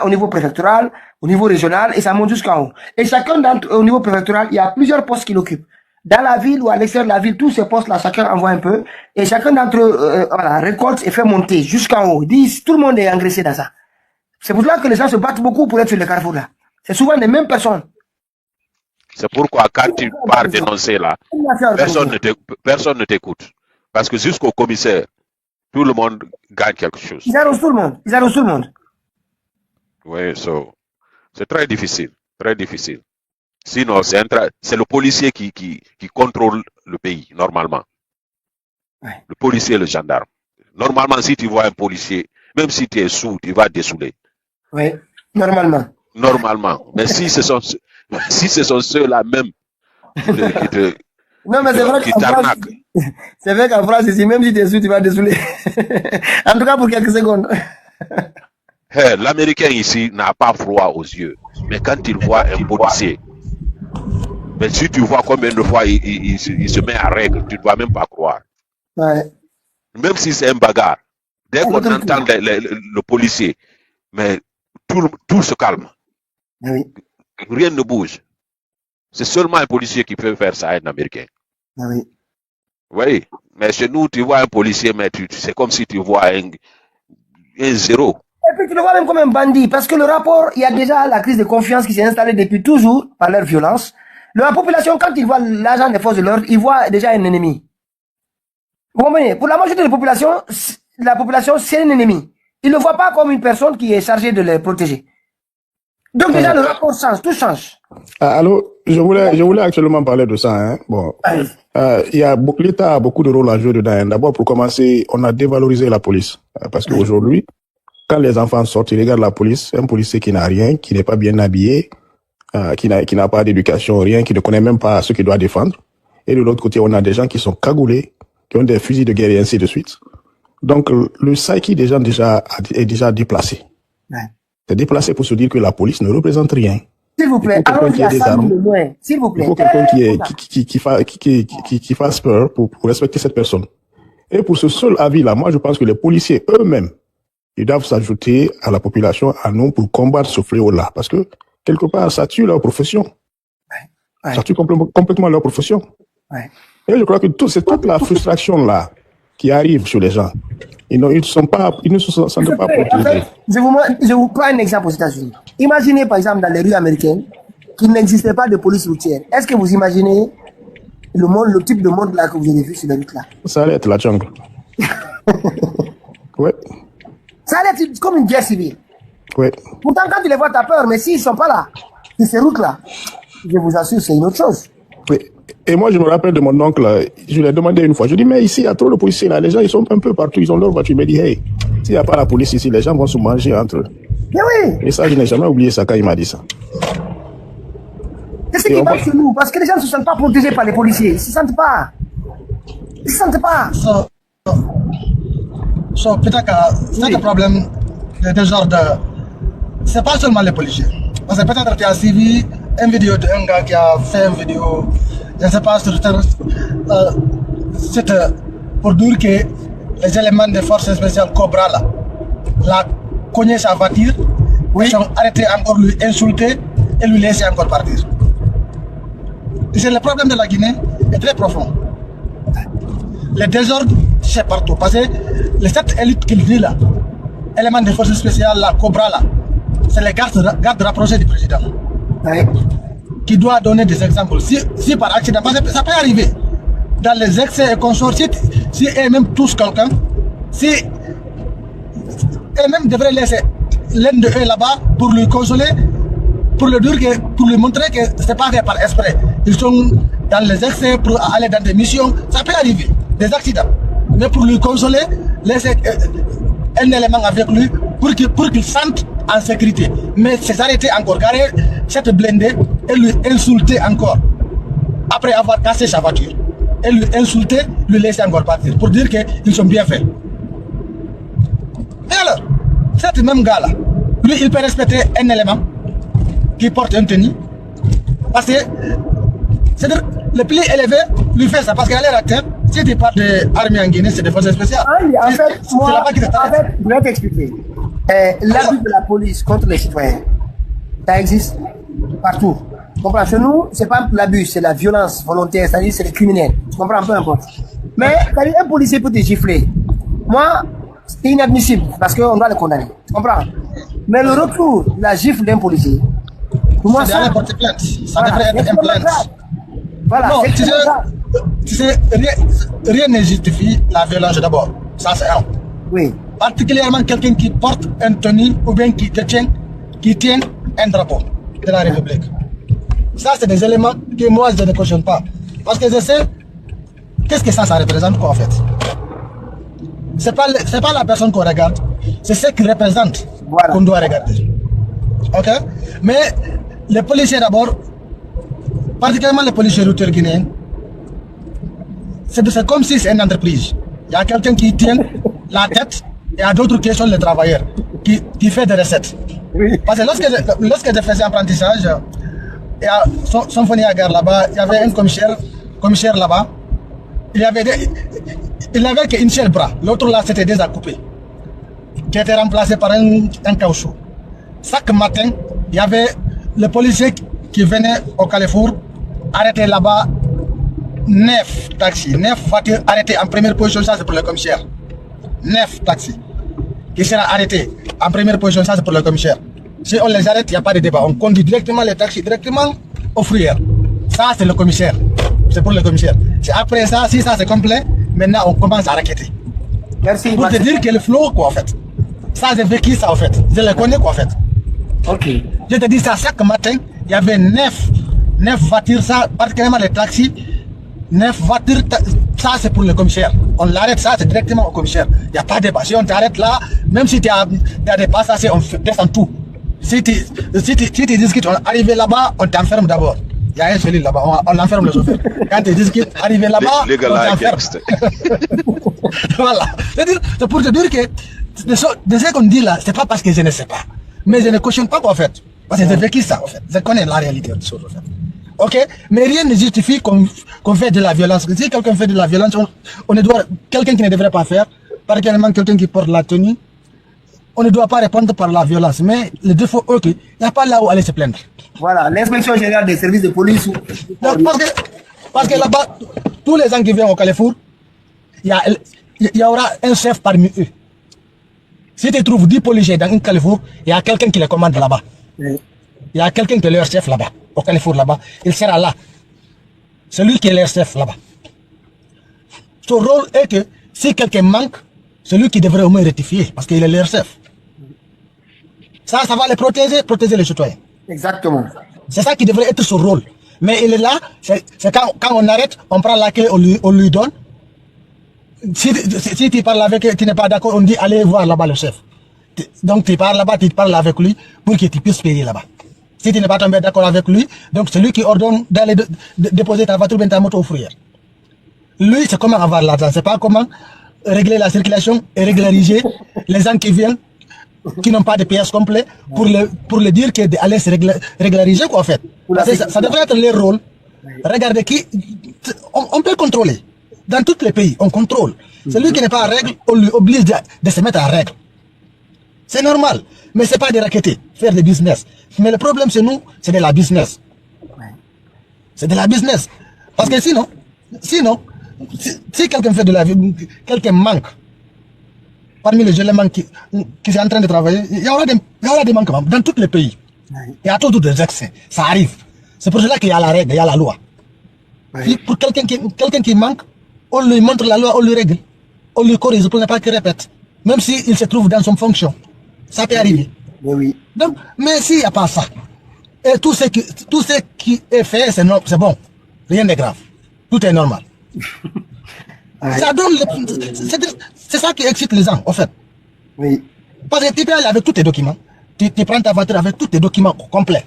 au niveau préfectoral, au niveau régional, et ça monte jusqu'en haut. Et chacun d'entre eux, au niveau préfectoral, il y a plusieurs postes qu'il occupe. Dans la ville ou à l'extérieur de la ville, tous ces postes-là, chacun envoie un peu, et chacun d'entre eux voilà, récolte et fait monter jusqu'en haut. Ils disent, tout le monde est engraissé dans ça. C'est pour cela que les gens se battent beaucoup pour être sur le carrefour là. C'est souvent les mêmes personnes. C'est pourquoi quand tu pars dénoncer là, personne ne t'écoute. Parce que jusqu'au commissaire, tout le monde gagne quelque chose. Ils arrosent tout le monde. Ils arrosent tout le monde. Oui, c'est très difficile. Très difficile. Sinon, c'est le policier qui contrôle le pays, normalement. Ouais. Le policier et le gendarme. Normalement, si tu vois un policier, même si tu es sous, tu vas dessouler. Oui, normalement. Normalement. Mais si ce sont ceux-là même qui t'arnaquent. C'est vrai qu'en France, ici, même si tu es sous, tu vas dessouler. En tout cas, pour quelques secondes. Hey, l'Américain ici n'a pas froid aux yeux. Mais quand il voit un policier, mais si tu vois combien de fois il se met à règle, tu ne dois même pas croire. Ouais. Même si c'est un bagarre, dès qu'on entend le policier, mais tout se calme. Oui. Rien ne bouge. C'est seulement un policier qui peut faire ça à un Américain. Oui. Oui, mais chez nous, tu vois un policier, mais c'est comme si tu vois un zéro. Et puis tu le vois même comme un bandit, parce que le rapport, il y a déjà la crise de confiance qui s'est installée depuis toujours par leur violence. La population, quand ils voient l'agent des forces de l'ordre, ils voient déjà un ennemi. Vous comprenez? Pour la majorité de la population, c'est un ennemi. Ils ne le voient pas comme une personne qui est chargée de les protéger. Donc déjà, le rapport change, tout change. Alors, je voulais actuellement parler de ça. Hein. Bon, l'État a beaucoup de rôle à jouer dedans. D'abord, pour commencer, on a dévalorisé la police. Parce qu'aujourd'hui, quand les enfants sortent, ils regardent la police, un policier qui n'a rien, qui n'est pas bien habillé, qui n'a pas d'éducation, rien, qui ne connaît même pas ce qu'il doit défendre. Et de l'autre côté, on a des gens qui sont cagoulés, qui ont des fusils de guerre et ainsi de suite. Donc, le psyche des gens est déjà déplacé. Ouais. C'est déplacé pour se dire que la police ne représente rien. S'il vous plaît, allons-y à 100 000 de moins. S'il vous plaît. Il faut quelqu'un qui fasse peur pour respecter cette personne. Et pour ce seul avis-là, moi, je pense que les policiers eux-mêmes, ils doivent s'ajouter à la population, à nous, pour combattre ce fléau-là. Parce que, quelque part, ça tue leur profession. Ouais. Ça tue complètement leur profession. Ouais. Et je crois que c'est toute la frustration-là qui arrive sur les gens. Ils ne se sentent pas protégés. En fait, je vous prends un exemple aux États-Unis. Imaginez, par exemple, dans les rues américaines, qu'il n'existait pas de police routière. Est-ce que vous imaginez le type de monde là que vous avez vu sur les routes là? Ça allait être la jungle. Ouais. Ça allait être comme une guerre civile. Ouais. Pourtant, quand tu les vois, tu as peur, mais s'ils ne sont pas là, sur ces routes-là, je vous assure, c'est une autre chose. Oui. Et moi, je me rappelle de mon oncle, je lui ai demandé une fois, je dis, mais ici, il y a trop de policiers là, les gens, ils sont un peu partout, ils ont leur voiture. Il m'a dit, hey, s'il n'y a pas la police ici, les gens vont se manger entre eux. Mais oui. Et ça, je n'ai jamais oublié ça quand il m'a dit ça. C'est ce qui passe chez nous, parce que les gens ne se sentent pas protégés par les policiers. Ils ne se sentent pas. Ils ne se sentent pas. So peut-être que c'est un problème de genre de... C'est pas seulement les policiers. Parce que peut-être que tu as suivi une vidéo d'un gars qui a fait une vidéo, je ne sais pas, sur c'est pour dire que les éléments de force spéciale Cobra là, l'a cogné sa voiture, ils sont arrêtés encore lui insulter et lui laisser encore partir. C'est le problème de la Guinée est très profond. Les désordres, c'est partout. Parce que cette élite qu'il dit là, éléments de force spéciale, la Cobra là, c'est les gardes rapprochés du président. Ouais. Qui doit donner des exemples. Si par accident, parce que ça peut arriver, dans les excès et consorts, si eux-mêmes touchent quelqu'un, si eux-mêmes devraient laisser l'un de eux là-bas pour lui consoler, pour lui montrer que c'est pas fait par esprit. Ils sont dans les excès pour aller dans des missions, ça peut arriver, des accidents. Mais pour lui consoler, laisser un élément avec lui pour qu'il sente en sécurité. Mais c'est arrêté encore, garer cette blindée et lui insulter encore. Après avoir cassé sa voiture. Et lui insulter, lui laisser encore partir. Pour dire qu'ils sont bien faits. Et alors, cet même gars-là, lui, il peut respecter un élément qui porte un tenue. Parce que c'est-à-dire, le plus élevé lui fait ça. Parce qu'à l'heure actuelle, si tu parles de l'armée en Guinée, c'est des forces spéciales. En fait, je vais t'expliquer. L'abus de la police contre les citoyens, ça existe partout. Tu comprends? Chez nous, c'est pas l'abus, c'est la violence volontaire, c'est-à-dire c'est les criminels. Tu comprends? Peu importe. Mais un policier peut te gifler. Moi, c'est inadmissible parce qu'on doit le condamner. Tu comprends? Mais le retour de la gifle d'un policier, pour moi, ça devrait porter plainte. Ça devrait être une plainte. Voilà. Non, tu sais, rien ne justifie la violence d'abord. Ça, c'est un. Oui. Particulièrement quelqu'un qui porte un tenue ou bien qui tient un drapeau de la République. Ça, c'est des éléments que moi, je ne cautionne pas. Parce que je sais, qu'est-ce que ça représente quoi, en fait? C'est pas la personne qu'on regarde, c'est ce qu'il représente qu'on doit regarder. Ok? Mais les policiers d'abord, particulièrement les policiers routiers guinéens, c'est comme si c'est une entreprise. Il y a quelqu'un qui tient la tête et il y a d'autres qui sont les travailleurs, qui fait des recettes. Oui. Parce que lorsque je faisais apprentissage, il y a son fourni à gare là-bas, il y avait un commissaire là-bas, il n'avait qu'une seule bras, l'autre là c'était déjà coupé, qui était remplacé par un caoutchouc. Chaque matin, il y avait le policier qui venait au Carrefour, arrêter là-bas 9 taxis, 9 voitures arrêtées en première position, ça c'est pour le commissaire. 9 taxis qui seront arrêtés en première position, ça c'est pour le commissaire. Si on les arrête, il n'y a pas de débat. On conduit directement les taxis, directement au fourrière. Ça c'est le commissaire. C'est pour le commissaire. C'est après ça, si ça c'est complet, maintenant on commence à raqueter. Merci. Pour te dire que le flow, quoi en fait. Ça j'ai vécu ça en fait. Je le connais quoi en fait. Ok. Je te dis ça, chaque matin, il y avait 9 voitures, ça, particulièrement les taxis. 9 voitures, ça c'est pour le commissaire. On l'arrête, ça c'est directement au commissaire. Il n'y a pas de débat. Si on t'arrête là, même si tu as des passages, on descend tout. Si tu discutes, on arrive là-bas, on t'enferme d'abord. Il y a un celui là-bas, on enferme le chauffeur. Quand tu discutes, arrivé là-bas, on t'enferme. Voilà. C'est pour te dire que de ce qu'on dit là, c'est pas parce que je ne sais pas. Mais je ne cautionne pas en fait. Parce que j'ai vécu ça en fait. Je connais la réalité des choses en fait. Ok? Mais rien ne justifie qu'on fait de la violence. Si quelqu'un fait de la violence, quelqu'un qui ne devrait pas faire, particulièrement quelqu'un qui porte la tenue, on ne doit pas répondre par la violence. Mais le défaut, ok, il n'y a pas là où aller se plaindre. Voilà, l'inspection générale des services de police. Parce que là-bas, tous les gens qui viennent au Carrefour, il y aura un chef parmi eux. Si tu trouves 10 policiers dans un Carrefour, il y a quelqu'un qui les commande là-bas. Oui. Il y a quelqu'un qui est leur chef là-bas, au Carrefour là-bas. Il sera là. C'est lui qui est leur chef là-bas. Son rôle est que si quelqu'un manque, c'est lui qui devrait au moins rectifier, parce qu'il est leur chef. Ça va les protéger les citoyens. Exactement. C'est ça qui devrait être son rôle. Mais il est là, c'est quand on arrête, on prend la clé, on lui donne. Si tu parles avec lui, tu n'es pas d'accord, on dit allez voir là-bas le chef. Donc tu parles là-bas, tu parles avec lui pour que tu puisses payer là-bas. Si tu n'es pas tombé d'accord avec lui, donc c'est lui qui ordonne d'aller déposer ta voiture, ta moto au fourrière. Lui, c'est comment avoir l'argent, c'est pas comment régler la circulation et régulariser les gens qui viennent, qui n'ont pas de pièces complètes, pour le dire que d'aller se régulariser quoi en fait. Ça devrait être leur rôle. Regardez on peut contrôler. Dans tous les pays, on contrôle. Celui qui n'est pas en règle, on lui oblige de se mettre en règle. C'est normal. Mais ce n'est pas de raqueter, faire des business. Mais le problème chez nous, c'est de la business. C'est de la business. Parce que sinon, si quelqu'un fait de la vie, quelqu'un manque, parmi les éléments qui sont en train de travailler, il y aura des manquements dans tous les pays. Il y a toujours des excès. Ça arrive. C'est pour cela qu'il y a la règle, il y a la loi. Et pour quelqu'un qui manque, on lui montre la loi, on lui règle, on lui corrige pour ne pas qu'il répète. Même s'il se trouve dans son fonction. Ça peut arriver. Oui. Donc, mais s'il n'y a pas ça, et tout ce qui est fait, c'est bon. Rien de grave. Tout est normal. Ça donne c'est ça qui excite les gens, en fait. Oui. Parce que tu peux aller avec tous tes documents. Tu prends ta voiture avec tous tes documents complets.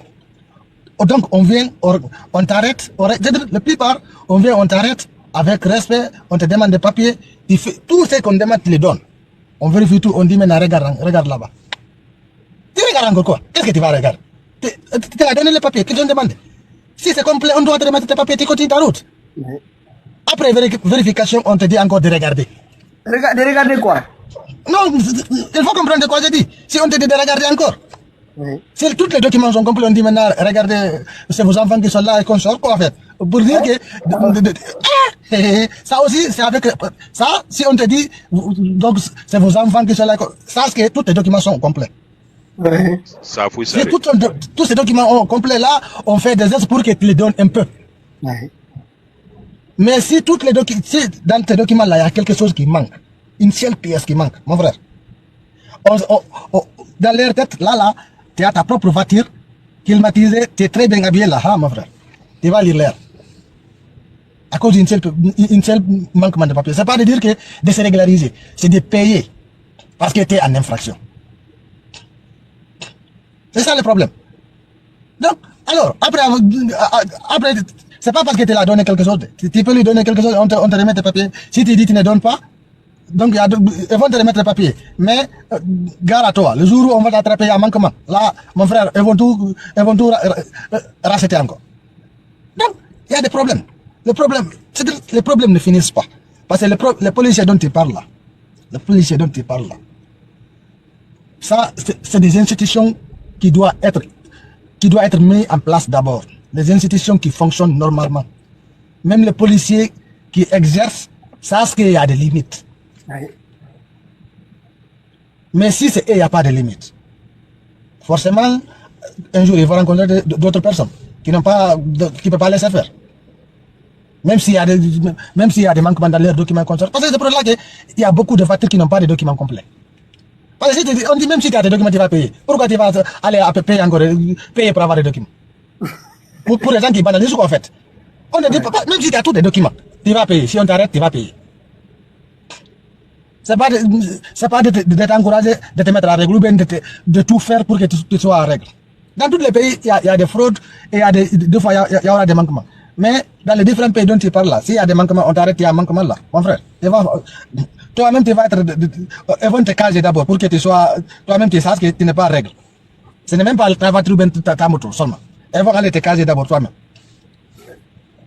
Donc, on vient, on t'arrête. La plupart, on vient, on t'arrête avec respect. On te demande des papiers. Tout ce qu'on demande, tu les donnes. On vérifie tout. On dit maintenant, regarde là-bas. Tu regardes encore quoi? Qu'est-ce que tu vas regarder? Tu as donné les papiers. Qu'est-ce qu'on demande? Si c'est complet, on doit te remettre tes papiers. Tu continues ta route. Après vérification, on te dit encore de regarder. De regarder quoi? Non, il faut comprendre quoi je dis. Si on te dit de regarder encore. Oui. Si tous les documents sont complets, on dit maintenant, regardez, c'est vos enfants qui sont là et qu'on sort, quoi, en fait. Pour dire que, ça aussi, c'est avec, ça, si on te dit, donc, c'est vos enfants qui sont là, sache que tous les documents sont complets. Oui. Ça, faut Si ça. tous ces documents complets là, on fait des gestes pour que tu les donnes un peu. Oui. Mais si toutes les si dans tes documents là, il y a quelque chose qui manque, une seule pièce qui manque, mon frère. Dans leur tête, là, tu as ta propre voiture, climatisée, tu es très bien habillé là, hein, mon frère. Tu vas lire l'air. À cause d'une seule manquement de papier. C'est pas de dire que de se régulariser, c'est de payer parce que tu es en infraction. C'est ça le problème. Donc, alors, après c'est pas parce que tu l'as donné quelque chose. Tu peux lui donner quelque chose, on te remet tes papiers. Si tu dis que tu ne donnes pas, donc ils vont te remettre les papiers. Mais, gare à toi, le jour où on va t'attraper à manquement, là, mon frère, ils vont tout racheter encore. Donc, il y a des problèmes. Les problèmes ne finissent pas. Parce que les policiers dont tu parles là, ça, c'est des institutions qui doivent être mises en place d'abord. Des institutions qui fonctionnent normalement. Même les policiers qui exercent, savent qu'il y a des limites. Oui. Mais si c'est eux, il n'y a pas de limite. Forcément, un jour, ils vont rencontrer d'autres personnes qui ne peuvent pas laisser faire. Même s'il y a des manquements dans leurs documents concernés. Parce que c'est pour là qu'il y a beaucoup de voitures qui n'ont pas de documents complets. Parce que on dit même si tu as des documents, tu vas payer. Pourquoi tu vas aller à payer encore, payer pour avoir des documents? Pour les gens qui banalisent quoi en fait. On ne dit pas, même si tu as tous des documents, tu vas payer. Si on t'arrête, tu vas payer. C'est pas de t'encourager, de te mettre à règle ou bien de tout faire pour que tu sois à règle. Dans tous les pays, il y a des fraudes et des fois il y aura des manquements. Mais dans les différents pays dont tu parles là, s'il y a des manquements, on t'arrête, il y a un manquement là, mon frère. Toi-même, tu vas être, ils vont te caser d'abord pour que tu sois, toi-même tu saches que tu n'es pas à règle. Ce n'est même pas ta voiture ou bien ta moto seulement. Ils vont aller te caser d'abord toi-même.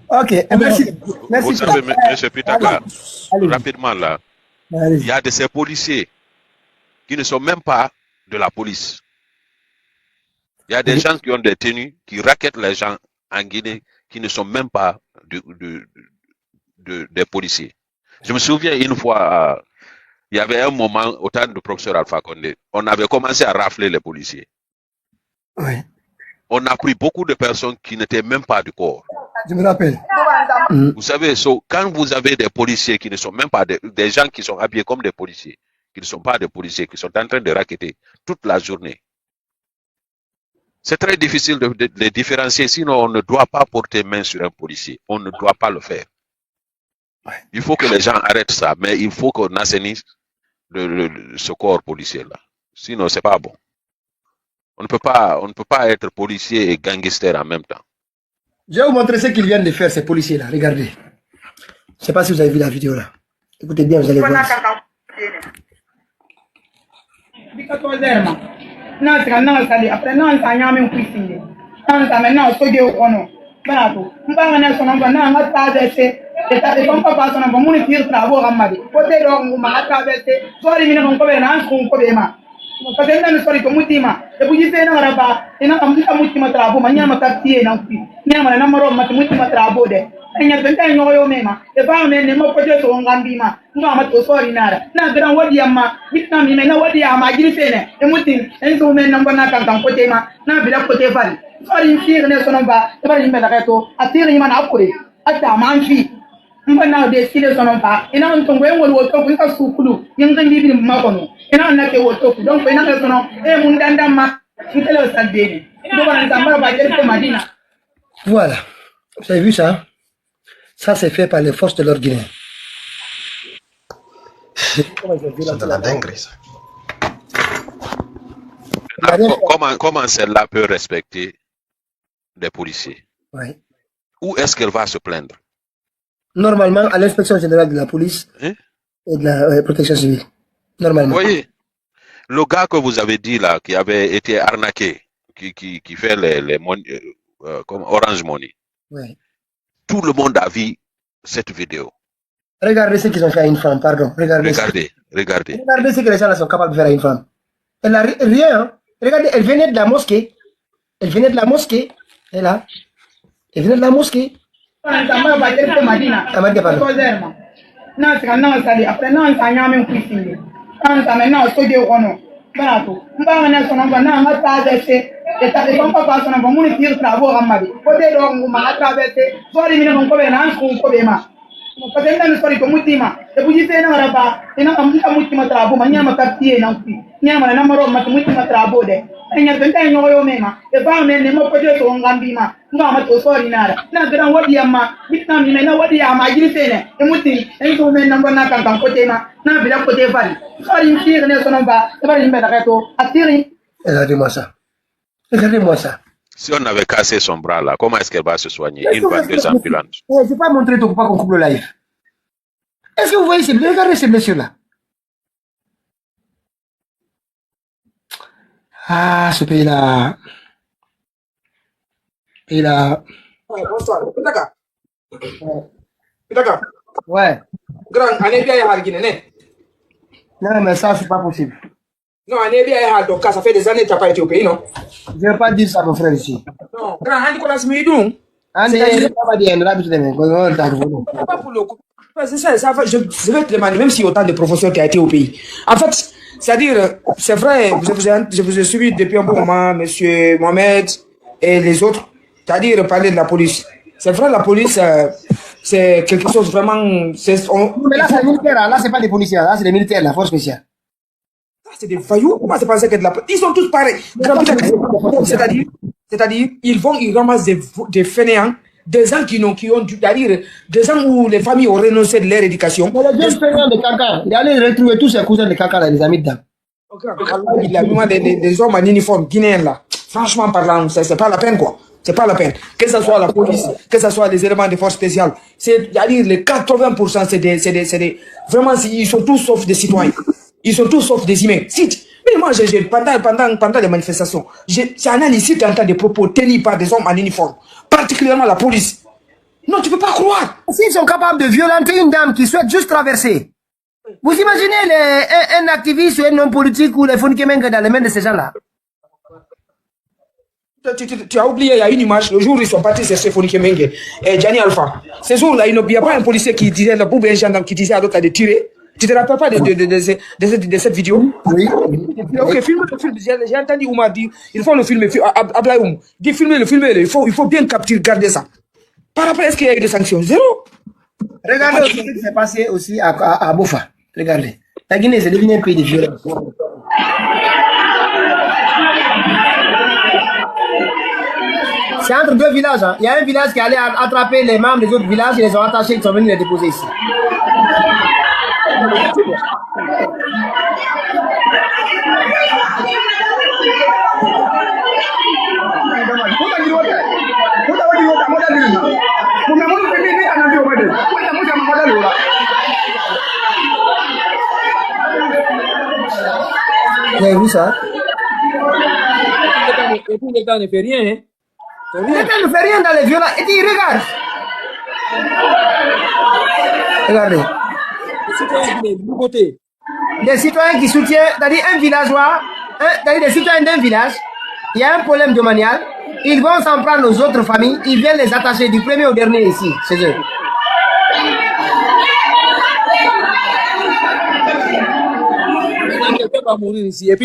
Ok, merci. Vous savez, M. Pitaka, Allez. rapidement là, Allez. il y a de ces policiers qui ne sont même pas de la police. Il y a des gens qui ont des tenues, qui raquettent les gens en Guinée, qui ne sont même pas des policiers. Je me souviens une fois, il y avait un moment, au temps du professeur Alpha Condé, on avait commencé à rafler les policiers. Oui. On a pris beaucoup de personnes qui n'étaient même pas du corps. Je me rappelle. Vous savez, quand vous avez des policiers qui ne sont même pas des gens qui sont habillés comme des policiers, qui ne sont pas des policiers, qui sont en train de raqueter toute la journée, c'est très difficile de les différencier, sinon on ne doit pas porter main sur un policier. On ne doit pas le faire. Il faut que les gens arrêtent ça, mais il faut qu'on assainisse ce corps policier-là. Sinon, c'est pas bon. On ne peut pas être policier et gangster en même temps. Je vais vous montrer ce qu'ils viennent de faire, ces policiers-là. Regardez. Je ne sais pas si vous avez vu la vidéo là. Écoutez bien, vous allez voir. Non, c'est non, ça dit. Après, non, ça n'y a même plus fini. Non, ça maintenant, c'est que on a. Barato. M'pas on a son nom, non, on a traversé. Et ça, on peut pas son nom. Mon tir travaux à Mali. Côté donc, on a traversé. Soit les mineurs on peut venir, on peut venir. Parce que là, nous sommes comme Mutima. Et vous dites, non, là-bas, et non, on dit que Mutima travaux, mais il y a ma quartier, non, plus. Il y a ma numéro, Mutima travaux de. Il y a 20 ans, on même. Et pas on est ne m'a pas dit sur un gambima. Non, on m'a tout sorti nada. Na grand wadi amma, bitna mi na wadi amma gilfene. Et mutin, en so men namba na kan côté ma. Na bila côté val. Sorti fir ne sonomba. E ba yimbe la reto. Atiri ma na akure. Ata manfi. Mbana de sile sonomba. Ina on tongwe ngol woto ku ka sukulu. Yanga bibi ma kono. Ina na ke woto ku. Donc ina ka sono e mundanda ma. Kitelo saldene. Do ba nzamba ba jere Madina. Voilà. Vous avez vu ça? Ça, c'est fait par les forces de l'ordre guinéen. C'est de la dinguerie, ça. Comment celle-là peut respecter des policiers? Oui. Où est-ce qu'elle va se plaindre? Normalement, à l'inspection générale de la police et de la protection civile. Normalement. Vous voyez, le gars que vous avez dit là, qui avait été arnaqué, qui fait les comme Orange Money. Oui. Tout le monde a vu cette vidéo. Regardez ce qu'ils ont fait à une femme, pardon. Regardez ce que les gens là sont capables de faire à une femme. Elle n'a rien. Hein. Regardez, elle venait de la mosquée. Elle est là. Elle venait de la mosquée. Parce que nous sommes comme mutima, et vous dites non raba, et non mutima trabo, mania makati et non plus. Niama na maro mutima trabo de. Et nya benta nyoyo mema, e ba me ne mo kojo to ngambima, nga ma to sori nara. Na gran wadi ama, bitna mi na wadi ama jini tene, e muti, e to me namba na kan kote ma, na bila kote vali. Sori mtire ne sono ba, e ba limbe da kato, atiri. Regardez-moi ça. Regardez-moi ça. Si on avait cassé son bras là, comment est-ce qu'elle va se soigner? Une voie, deux ambulances. Je ne vais pas montrer tout pour pas qu'on coupe le live. Est-ce que vous voyez ces blessures? Regardez ces blessures-là. Ah, ce pays-là. Pays-là. Ouais, bonsoir. D'accord. Ouais. Grand, on est bien à Guinée. Non, mais ça, c'est pas possible. Non, on est bien à donc ça fait des années que tu n'as pas été au pays, non? Je ne vais pas dire ça, mon frère, ici. Non, grand, on dit qu'on a ce midi. Pas pour le coup. C'est ça, je vais te demander, même si autant de professeurs qui ont été au pays. En fait, c'est-à-dire, c'est vrai, je vous ai suivi depuis un bon moment, monsieur Mohamed et les autres, c'est-à-dire parler de la police. C'est vrai, la police, c'est quelque chose vraiment. Mais là, c'est les militaires, là, c'est pas des policiers, là, c'est les militaires, la force spéciale. C'est des voyous. Comment c'est pensé que de la... Ils sont tous pareils. C'est-à-dire, ils ramassent des fainéants, des gens qui ont dû, c'est-à-dire, des gens où les familles ont renoncé de leur éducation. Mais les deux fainéants de caca, il allait retrouver tous ses cousins de caca, là, les amis dedans. Il a mis des hommes en uniforme guinéens, là. Franchement parlant, c'est pas la peine, quoi. C'est pas la peine. Que ce soit la police, que ce soit les éléments de force spéciales, c'est-à-dire, les 80%, c'est des, vraiment, ils sont tous sauf des citoyens. Ils sont tous sauf des humains. Mais moi, pendant les manifestations, j'ai analysé tant de propos tenus par des hommes en uniforme, particulièrement la police. Non, tu peux pas croire. S'ils sont capables de violenter une dame qui souhaite juste traverser, vous imaginez un activiste ou un homme politique ou les Fonikemengue dans les mains de ces gens-là? Tu as oublié, il y a une image, le jour où ils sont partis chercher Fonikemengue et Gianni Alpha. Ce jour-là, il n'y a pas un policier qui disait, la boube et un gendarme qui disait à l'autre de tirer. Tu te rappelles pas de cette vidéo? Oui. Ok, filme le film. J'ai entendu Oumar dire, il faut le filmer. Ablaïoum, dis filmer le. Il faut bien capturer, garder ça. Par rapport à ce qu'il y a eu des sanctions, zéro. Regardez ce qui s'est passé aussi à Bofa. Regardez. La Guinée, c'est devenu un pays de violence. C'est entre deux villages. Hein. Il y a un village qui allait attraper les membres des autres villages, ils les ont attachés, ils sont venus les déposer ici. Vous avez vu ça? Et puis l'État ne fait rien. L'État ne fait rien dans les violences. Et il regarde. Regardez. Des citoyens qui soutiennent, c'est-à-dire un villageois, c'est-à-dire des citoyens d'un village, il y a un problème domanial, ils vont s'en prendre aux autres familles, ils viennent les attacher du premier au dernier ici, chez eux.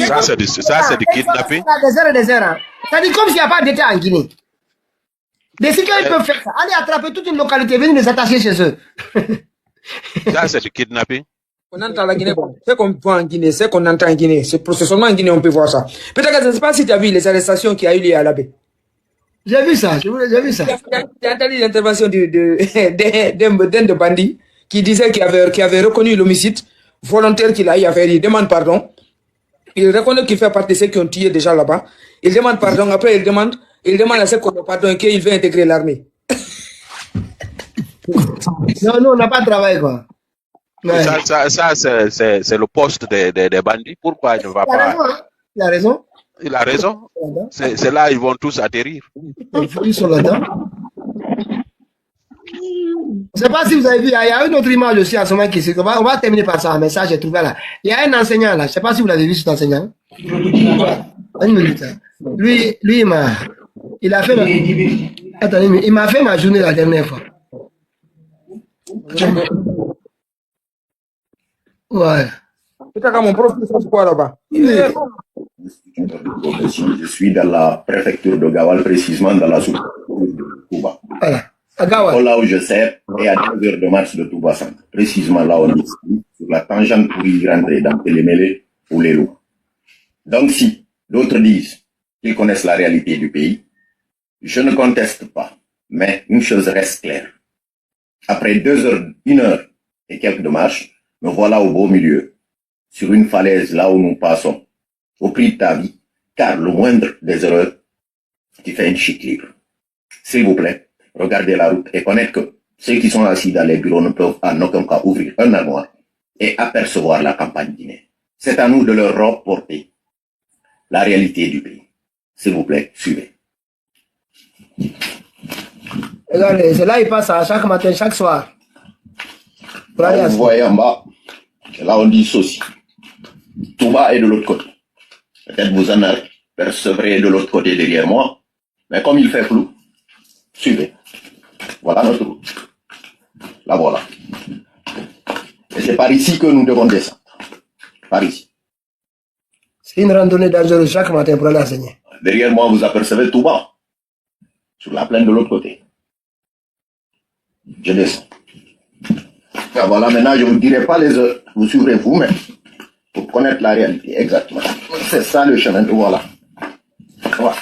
Ça, c'est du kidnapping. Des heures et des heures. Hein. C'est-à-dire comme s'il n'y a pas d'État en Guinée. Des citoyens peuvent faire ça. Aller attraper toute une localité, venir les attacher chez eux. Ça, c'est du kidnapping. On entend la Guinée, c'est qu'on voit en Guinée, c'est qu'on entend en Guinée. C'est seulement en Guinée on peut voir ça. Peut-être que je ne sais pas si tu as vu les arrestations qui a eu lieu à l'abbé. J'ai vu ça, j'ai vu ça. Tu as entendu l'intervention d'un de bandit qui disait qu'il avait reconnu l'homicide volontaire qu'il a eu à faire. Il demande pardon. Il reconnaît qu'il fait partie de ceux qui ont tué déjà là-bas. Il demande pardon. Après, il demande à ceux qui ont pardon et qu'il veut intégrer l'armée. Non, on n'a pas de travail, quoi. Ouais. Ça c'est le poste des bandits. Pourquoi il ne va pas? Il a raison. Il a raison. C'est là ils vont tous atterrir. Ils sont là-dedans. Je ne sais pas si vous avez vu, il y a une autre image aussi en ce moment qui se... On va terminer par ça, un message j'ai trouvé là. Il y a un enseignant là, je ne sais pas si vous l'avez vu cet enseignant. Une minute. Lui, il a fait attendez, il m'a fait ma journée la dernière fois. Ouais. Mon professeur, c'est quoi là-bas? Je suis dans la préfecture de Gawal, précisément dans la sous-préfecture de Touba. Voilà. À Gawal. Là où je sers, et à 2 heures de marche de Touba Centre. Précisément là où on est sur la tangente pour y rentrer dans Télémélé ou les loups. Donc si d'autres disent qu'ils connaissent la réalité du pays, je ne conteste pas. Mais une chose reste claire. Après 2 heures, 1 heure et quelques de marche, me voilà au beau milieu, sur une falaise là où nous passons, au prix de ta vie, car le moindre des erreurs, tu fais une chute libre. S'il vous plaît, regardez la route et connaître que ceux qui sont assis dans les bureaux ne peuvent en aucun cas ouvrir un armoire et apercevoir la campagne guinéenne. C'est à nous de leur reporter la réalité du pays. S'il vous plaît, suivez. Regardez, c'est là il passe à chaque matin, chaque soir. Là, vous voyez en bas, là on dit ceci. Touba est de l'autre côté. Peut-être vous en apercevrez de l'autre côté derrière moi, mais comme il fait flou, suivez. Voilà notre route. La voilà. Et c'est par ici que nous devons descendre. Par ici. C'est une randonnée dangereuse chaque matin pour aller enseigner. Derrière moi, vous apercevez Touba, sur la plaine de l'autre côté. Je descends. Ah, voilà, maintenant, je ne vous dirai pas les heures. Vous suivrez vous-même pour connaître la réalité. Exactement. C'est ça le chemin. Voilà. Voilà.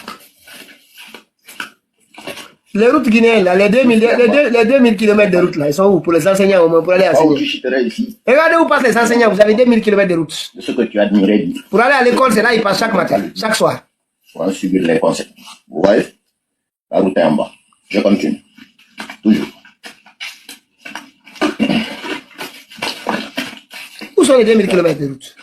Les routes guinéennes, là, les 2000 km de route, là, ils sont où pour les enseignants au moins, pour aller enseigner? Ici. Regardez où passent les enseignants, vous avez 2000 km de route. Ce que tu admirais dire. Pour aller à l'école, c'est là, ils passent chaque matin, chaque soir. Pour en subir les conséquences. Vous voyez? La route est en bas. Je continue. Toujours. Où sont les 2000 km de route?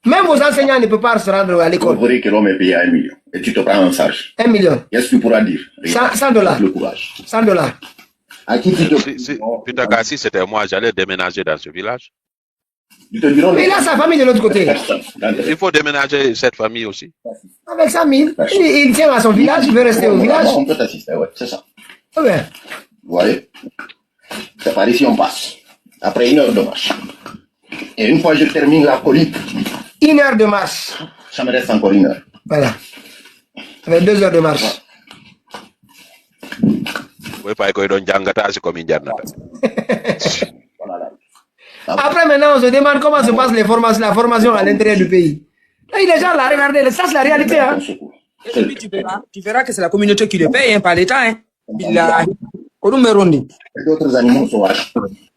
Même vos enseignants ne peuvent pas se rendre à l'école. Vous verrez que l'homme est payé à 1 million. Et tu te prends en charge. 1 million. Qu'est-ce que tu pourras dire? 100 dollars. Le courage. 100 dollars. À qui tu te... Putain, si c'était moi, j'allais déménager dans ce village. Ils te diront... Mais il a sa famille de l'autre côté. Il faut déménager cette famille aussi. Avec 100 000, il tient à son village, il veut rester au village. On peut t'assister, ouais, c'est ça. Ouais. Vous voyez? C'est par ici on passe. Après 1 heure de marche. Et une fois que je termine la colline, 1 heure de marche. ça me reste encore 1 heure. Voilà. Avec 2 heures de marche. Oui, pas que l'on jangata, c'est comme une jarnata. Voilà. Après, maintenant, on se demande comment se passe la formation à l'intérieur du pays. Là, les gens, là, regardez, ça, c'est la réalité. Hein. Et puis, tu verras que c'est la communauté qui le paye hein, par l'État. Hein. Il a... D'autres animaux sauvages.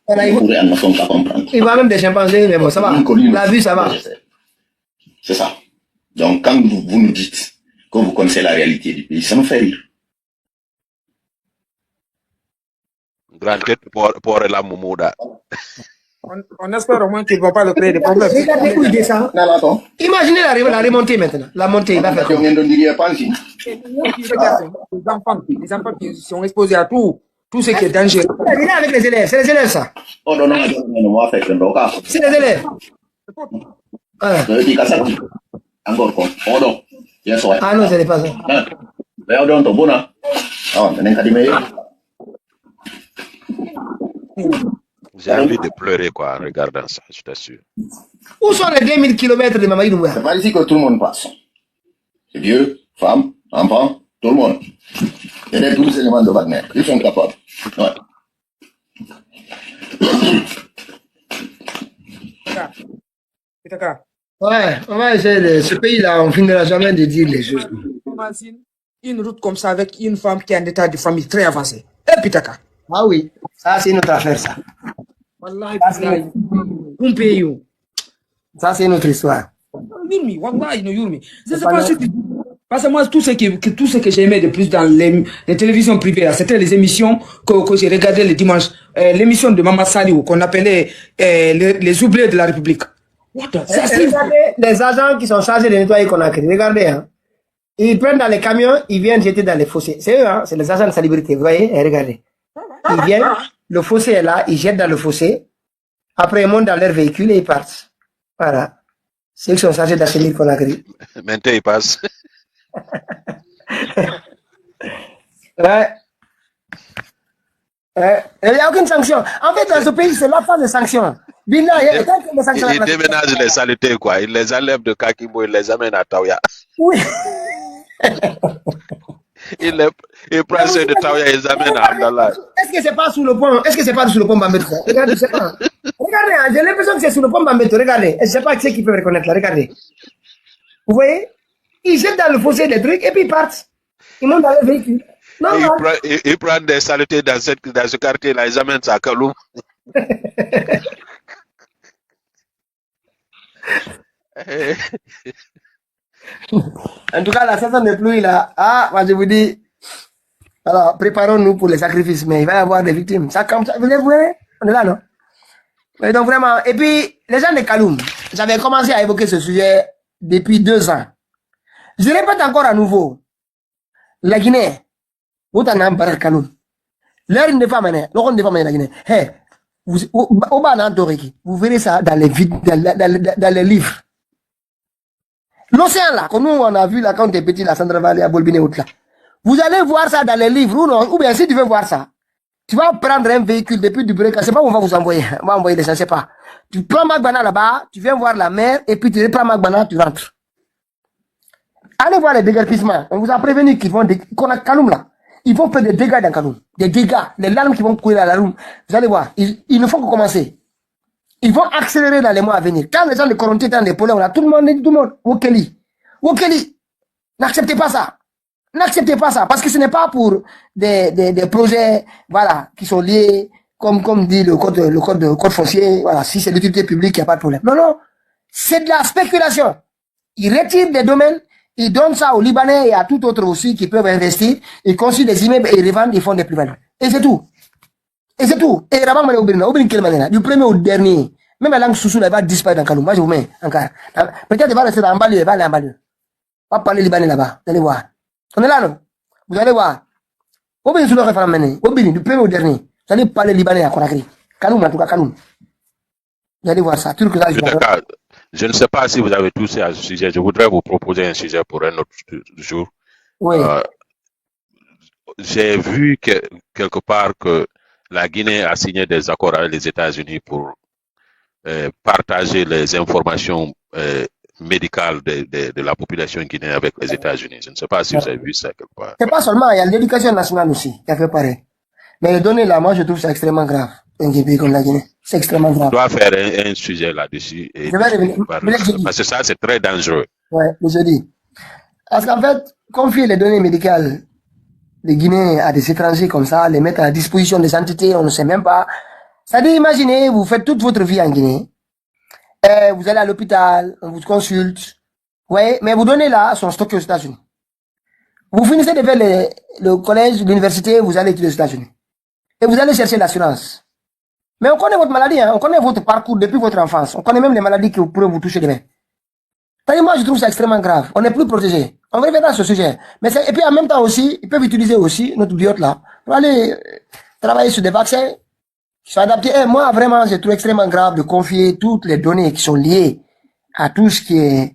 Voilà, il va même des chimpanzés, mais bon, ça va. La vue, ça va. C'est ça. Donc, quand vous nous dites que vous connaissez la réalité du pays, ça nous fait rire. Grande tête pour la moumoda. On espère au moins qu'ils ne vont pas le créer des problèmes. Regardez où il descend. Imaginez la remontée maintenant. La montée, il va faire quoi? Les enfants qui sont exposés à tout ce qui est dangereux. Il est avec les élèves, c'est les élèves ça. Oh non, non, c'est les élèves. Encore quoi? Oh non. Ah non, ce n'est pas ça. J'ai envie de pleurer quoi en regardant ça, je t'assure. Où sont les 2000 km de Mamadou Doumbouya? C'est pas ici que tout le monde passe. C'est vieux, femmes, enfants, tout le monde. Il y a tous les éléments de Wagner. Ils sont capables. Ouais. Ouais, on va essayer ce pays-là, on finira jamais de dire les choses. Imagine une route comme ça avec une femme qui a un état de famille très avancé. Et Pitaka. Ah oui, ça c'est notre affaire ça. Wallahi, un pays. Ça c'est notre histoire. Parce que moi, tout ce que j'aimais de plus dans les télévisions privées, c'était les émissions que j'ai regardées le dimanche. L'émission de Maman Saliou, qu'on appelait les oubliés de la République. Regardez les agents qui sont chargés de nettoyer Conakry. Regardez, hein. Ils prennent dans les camions, ils viennent jeter dans les fossés. C'est eux, hein. C'est les agents de salubrité. Vous voyez? Et regardez. Ils viennent, le fossé est là, ils jettent dans le fossé. Après, ils montent dans leur véhicule et ils partent. Voilà. C'est eux qui sont chargés d'assainir Conakry. Maintenant, ils passent. Ouais. Il n'y a aucune sanction. En fait, dans ce pays, c'est la phase de sanctions. Ils déménagent les saletés, quoi. Ils les enlèvent de Kakimbo, ils les amènent à Taouya. Oui. Ils prennent ceux de Taouya, ils les amènent à Abdallah. Est-ce que c'est pas sous le pont? Est-ce que c'est pas sous le pont Bambeto? Regardez, c'est pas. Regardez, j'ai l'impression que c'est sous le pont Bambeto. Regardez. Je ne sais pas qui peut reconnaître là. Regardez. Vous voyez? Ils jettent dans le fossé des trucs et puis ils partent. Ils montent dans le véhicule. Non, ils prennent des saletés dans ce quartier-là, ils amènent ça à Kaloum. En tout cas, la saison de pluie là, moi je vous dis, alors préparons-nous pour les sacrifices, mais il va y avoir des victimes. Ça comme ça, vous voyez, on est là, non? Mais donc vraiment, et puis les gens de Kaloum, j'avais commencé à évoquer ce sujet depuis 2 ans. Je répète encore à nouveau, la Guinée, vous en avez parlé Kaloum. L'air de femme, la Guinée. Hey, vous verrez ça dans les livres. L'océan là, que nous on a vu là quand on était petit, la Centre Valley à Bolbiné là. Vous allez voir ça dans les livres ou non, ou bien si tu veux voir ça, tu vas prendre un véhicule depuis Dubreuil, c'est pas où on va vous envoyer, on va envoyer les gens, je sais pas. Tu prends Magbana là-bas, tu viens voir la mer et puis tu reprends Magbana, tu rentres. Allez voir les déguerpissements. On vous a prévenu qu'ils vont qu'on a Kaloum là. Ils vont faire des dégâts dans Kaloum. Des dégâts, les larmes qui vont courir à la roue. Vous allez voir, ils ne font que commencer. Ils vont accélérer dans les mois à venir. Quand les gens de Coronté étaient dans les polais, on a tout le monde, Wokeli, n'acceptez pas ça. N'acceptez pas ça, parce que ce n'est pas pour des projets, voilà, qui sont liés, comme dit le code foncier, voilà, si c'est l'utilité publique, il n'y a pas de problème. Non, non. C'est de la spéculation. Ils retirent des domaines, ils donnent ça aux Libanais et à tout autre aussi qui peuvent investir, ils construisent des immeubles et ils revendent, ils font des plus-values. Et c'est tout. Et c'est tout. Et Rabat Mané Obrine quelle manière? Du premier au dernier. Même la langue soussou, elle va disparaître dans Kaloum. Moi, je vous mets encore. Peut-être elle va rester dans banlieue, elle va aller en banlieue. On va parler libanais là-bas. Vous allez voir. On est là, non? Vous allez voir. Obrine sous le référent mené. Obrine, du premier au dernier. Vous allez parler libanais à Conakry. Kaloum, en tout cas, Kaloum. Vous allez voir ça. Je ne sais pas si vous avez touché à ce sujet. Je voudrais vous proposer un sujet pour un autre jour. Oui. J'ai vu quelque part que la Guinée a signé des accords avec les États-Unis pour partager les informations médicales de la population guinéenne avec les États-Unis. Je ne sais pas si vous avez vu ça quelque part. C'est pas seulement, il y a l'éducation nationale aussi qui a fait pareil. Mais les données là, moi je trouve ça extrêmement grave. Un pays comme la Guinée, c'est extrêmement grave. On doit faire un sujet là-dessus. Parce que ça, c'est très dangereux. Ouais, le jeudi. Parce qu'en fait, confier les données médicales des Guinéens à des étrangers comme ça, les mettre à la disposition des entités, on ne sait même pas. C'est-à-dire, imaginez, vous faites toute votre vie en Guinée, vous allez à l'hôpital, on vous consulte, ouais, mais vos données là sont stockées aux États-Unis. Vous finissez de faire le collège, l'université, vous allez étudier aux États-Unis. Et vous allez chercher l'assurance. Mais on connaît votre maladie, hein, on connaît votre parcours depuis votre enfance, on connaît même les maladies qui pourraient vous toucher demain. C'est-à-dire, moi, je trouve ça extrêmement grave. On n'est plus protégé. On reviendra sur ce sujet. Mais et puis, en même temps aussi, ils peuvent utiliser aussi notre biote là pour aller travailler sur des vaccins qui sont adaptés. Et moi, vraiment, je trouve extrêmement grave de confier toutes les données qui sont liées à tout ce qui est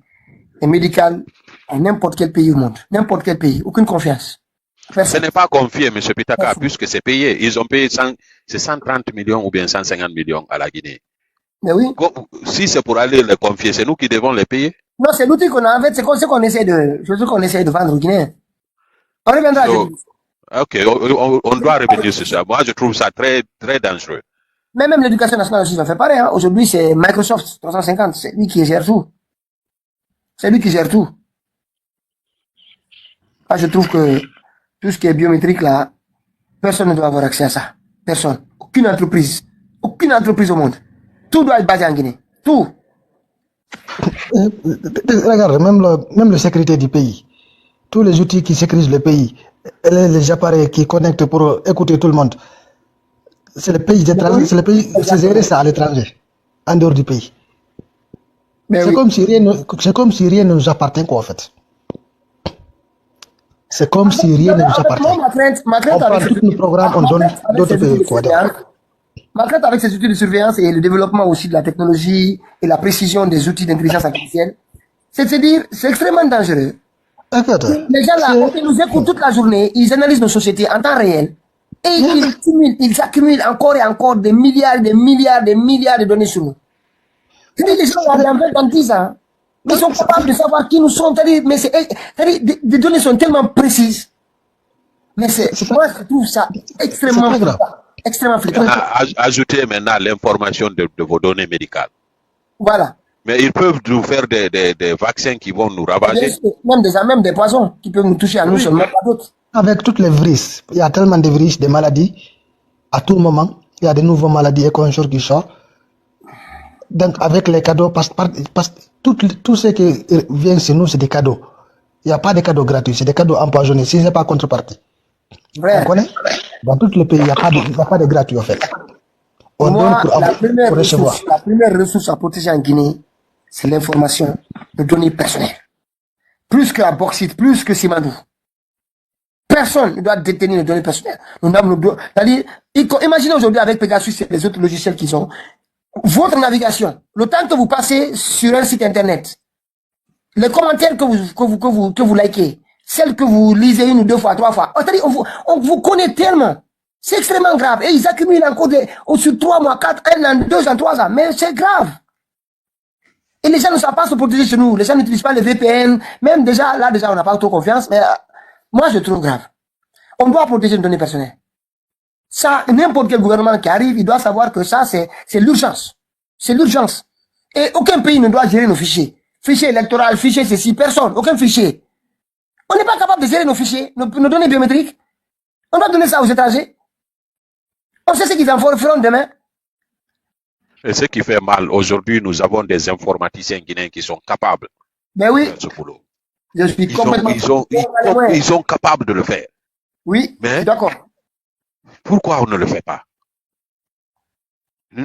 médical à n'importe quel pays au monde. N'importe quel pays. Aucune confiance. Ce n'est pas confié, M. Pitaka, puisque c'est payé. Ils ont payé 130 millions ou bien 150 millions à la Guinée. Mais oui. Si c'est pour aller les confier, c'est nous qui devons les payer. Non, c'est l'outil qu'on a. En fait, c'est ce qu'on essaie de vendre aux Guinéens. On reviendra. Ok, on doit revenir sur ça. Moi, je trouve ça très, très dangereux. Mais même l'éducation nationale aussi va faire pareil. Hein. Aujourd'hui, c'est Microsoft 350. C'est lui qui gère tout. C'est lui qui gère tout. Ah, je trouve que tout ce qui est biométrique là, personne ne doit avoir accès à ça. Personne. Aucune entreprise au monde. Tout doit être basé en Guinée. Tout. Regarde, même la sécurité du pays, tous les outils qui sécurisent le pays, les appareils qui connectent pour écouter tout le monde, c'est le pays d'étranger, c'est géré ça à l'étranger, en dehors du pays. C'est comme si rien ne nous appartient quoi en fait. C'est comme si rien ne nous appartient. Ma crainte On prend avec tous nos programmes, on donne d'autres pays. Ma crainte avec ces outils de surveillance et le développement aussi de la technologie et la précision des outils d'intelligence artificielle, c'est de se dire, c'est extrêmement dangereux. Écoute, Les gens là, ils nous écoutent toute la journée, ils analysent nos sociétés en temps réel et ils accumulent encore et encore des milliards de données sur nous. C'est-à-dire, les gens là, dans 10 ans, ils sont capables de savoir qui nous sommes. Mais des données sont tellement précises. Mais moi, je trouve ça extrêmement flippant. Ajoutez maintenant l'information de vos données médicales. Voilà. Mais ils peuvent nous faire des vaccins qui vont nous ravager. Même des poisons qui peuvent nous toucher à nous seulement, pas d'autres. Avec toutes les virus, il y a tellement de virus, des maladies. À tout moment, il y a de nouvelles maladies et un jour qui sort. Donc, avec les cadeaux, parce tout ce qui vient chez nous, c'est des cadeaux. Il n'y a pas de cadeaux gratuits, c'est des cadeaux empoisonnés, si ce n'est pas contrepartie. On connaît? Dans tous les pays, il n'y a pas de gratuit, en fait. On donne pour recevoir. La première ressource à protéger en Guinée, c'est l'information de données personnelles. Plus que la bauxite, plus que Simandou. Personne ne doit détenir les données personnelles. C'est-à-dire, imaginez aujourd'hui avec Pegasus et les autres logiciels qu'ils ont, votre navigation, le temps que vous passez sur un site internet, les commentaires que vous likez, celles que vous lisez 1 ou 2 fois, 3 fois, c'est-à-dire, on vous connaît tellement. C'est extrêmement grave. Et ils accumulent encore sur 3 mois, 4, 1 an, 2 ans, 3 ans. Mais c'est grave. Et les gens ne savent pas se protéger chez nous. Les gens n'utilisent pas les VPN. Même déjà, on n'a pas trop confiance. Mais moi, je trouve grave. On doit protéger nos données personnelles. Ça, n'importe quel gouvernement qui arrive, il doit savoir que ça, c'est l'urgence. C'est l'urgence. Et aucun pays ne doit gérer nos fichiers. Fichier électoral, fichier ceci, personne, aucun fichier. On n'est pas capable de gérer nos fichiers, nos données biométriques. On doit donner ça aux étrangers. On sait ce qu'ils en feront demain. Et ce qui fait mal, aujourd'hui, nous avons des informaticiens guinéens qui sont capables de faire ce boulot. Je suis complètement ils sont capables de le faire. Oui, mais je suis d'accord. Pourquoi on ne le fait pas?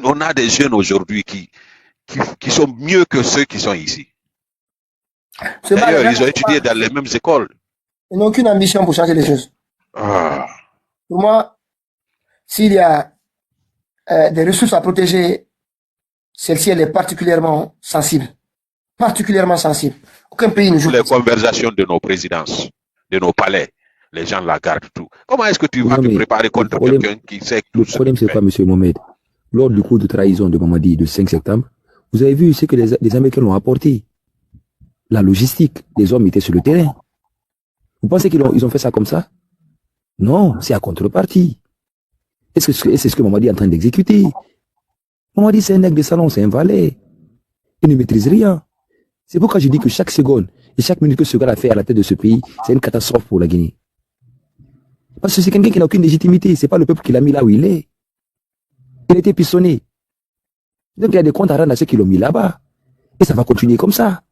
On a des jeunes aujourd'hui qui sont mieux que ceux qui sont ici. D'ailleurs, ils ont étudié dans les mêmes écoles. Ils n'ont aucune ambition pour changer les choses. Pour moi, s'il y a des ressources à protéger, celle-ci, elle est particulièrement sensible. Particulièrement sensible. Aucun pays ne joue. Les conversations de nos présidences, de nos palais, les gens la gardent tout. Comment est-ce que tu vas te préparer contre quelqu'un qui sait tout ce que tu fais? Le problème, c'est quoi, M. Mohamed? Lors du coup de trahison de Mamadi du 5 septembre, vous avez vu ce que les Américains l'ont apporté. La logistique, les hommes étaient sur le terrain. Vous pensez qu'ils ont fait ça comme ça? Non, c'est à contrepartie. Et c'est ce que Mamadi est en train d'exécuter. Mamadi, c'est un nègre de salon, c'est un valet. Il ne maîtrise rien. C'est pourquoi je dis que chaque seconde et chaque minute que ce gars a fait à la tête de ce pays, c'est une catastrophe pour la Guinée. Parce que c'est quelqu'un qui n'a aucune légitimité. C'est pas le peuple qui l'a mis là où il est. Il a été pissonné. Donc il y a des comptes à rendre à ceux qui l'ont mis là-bas. Et ça va continuer comme ça.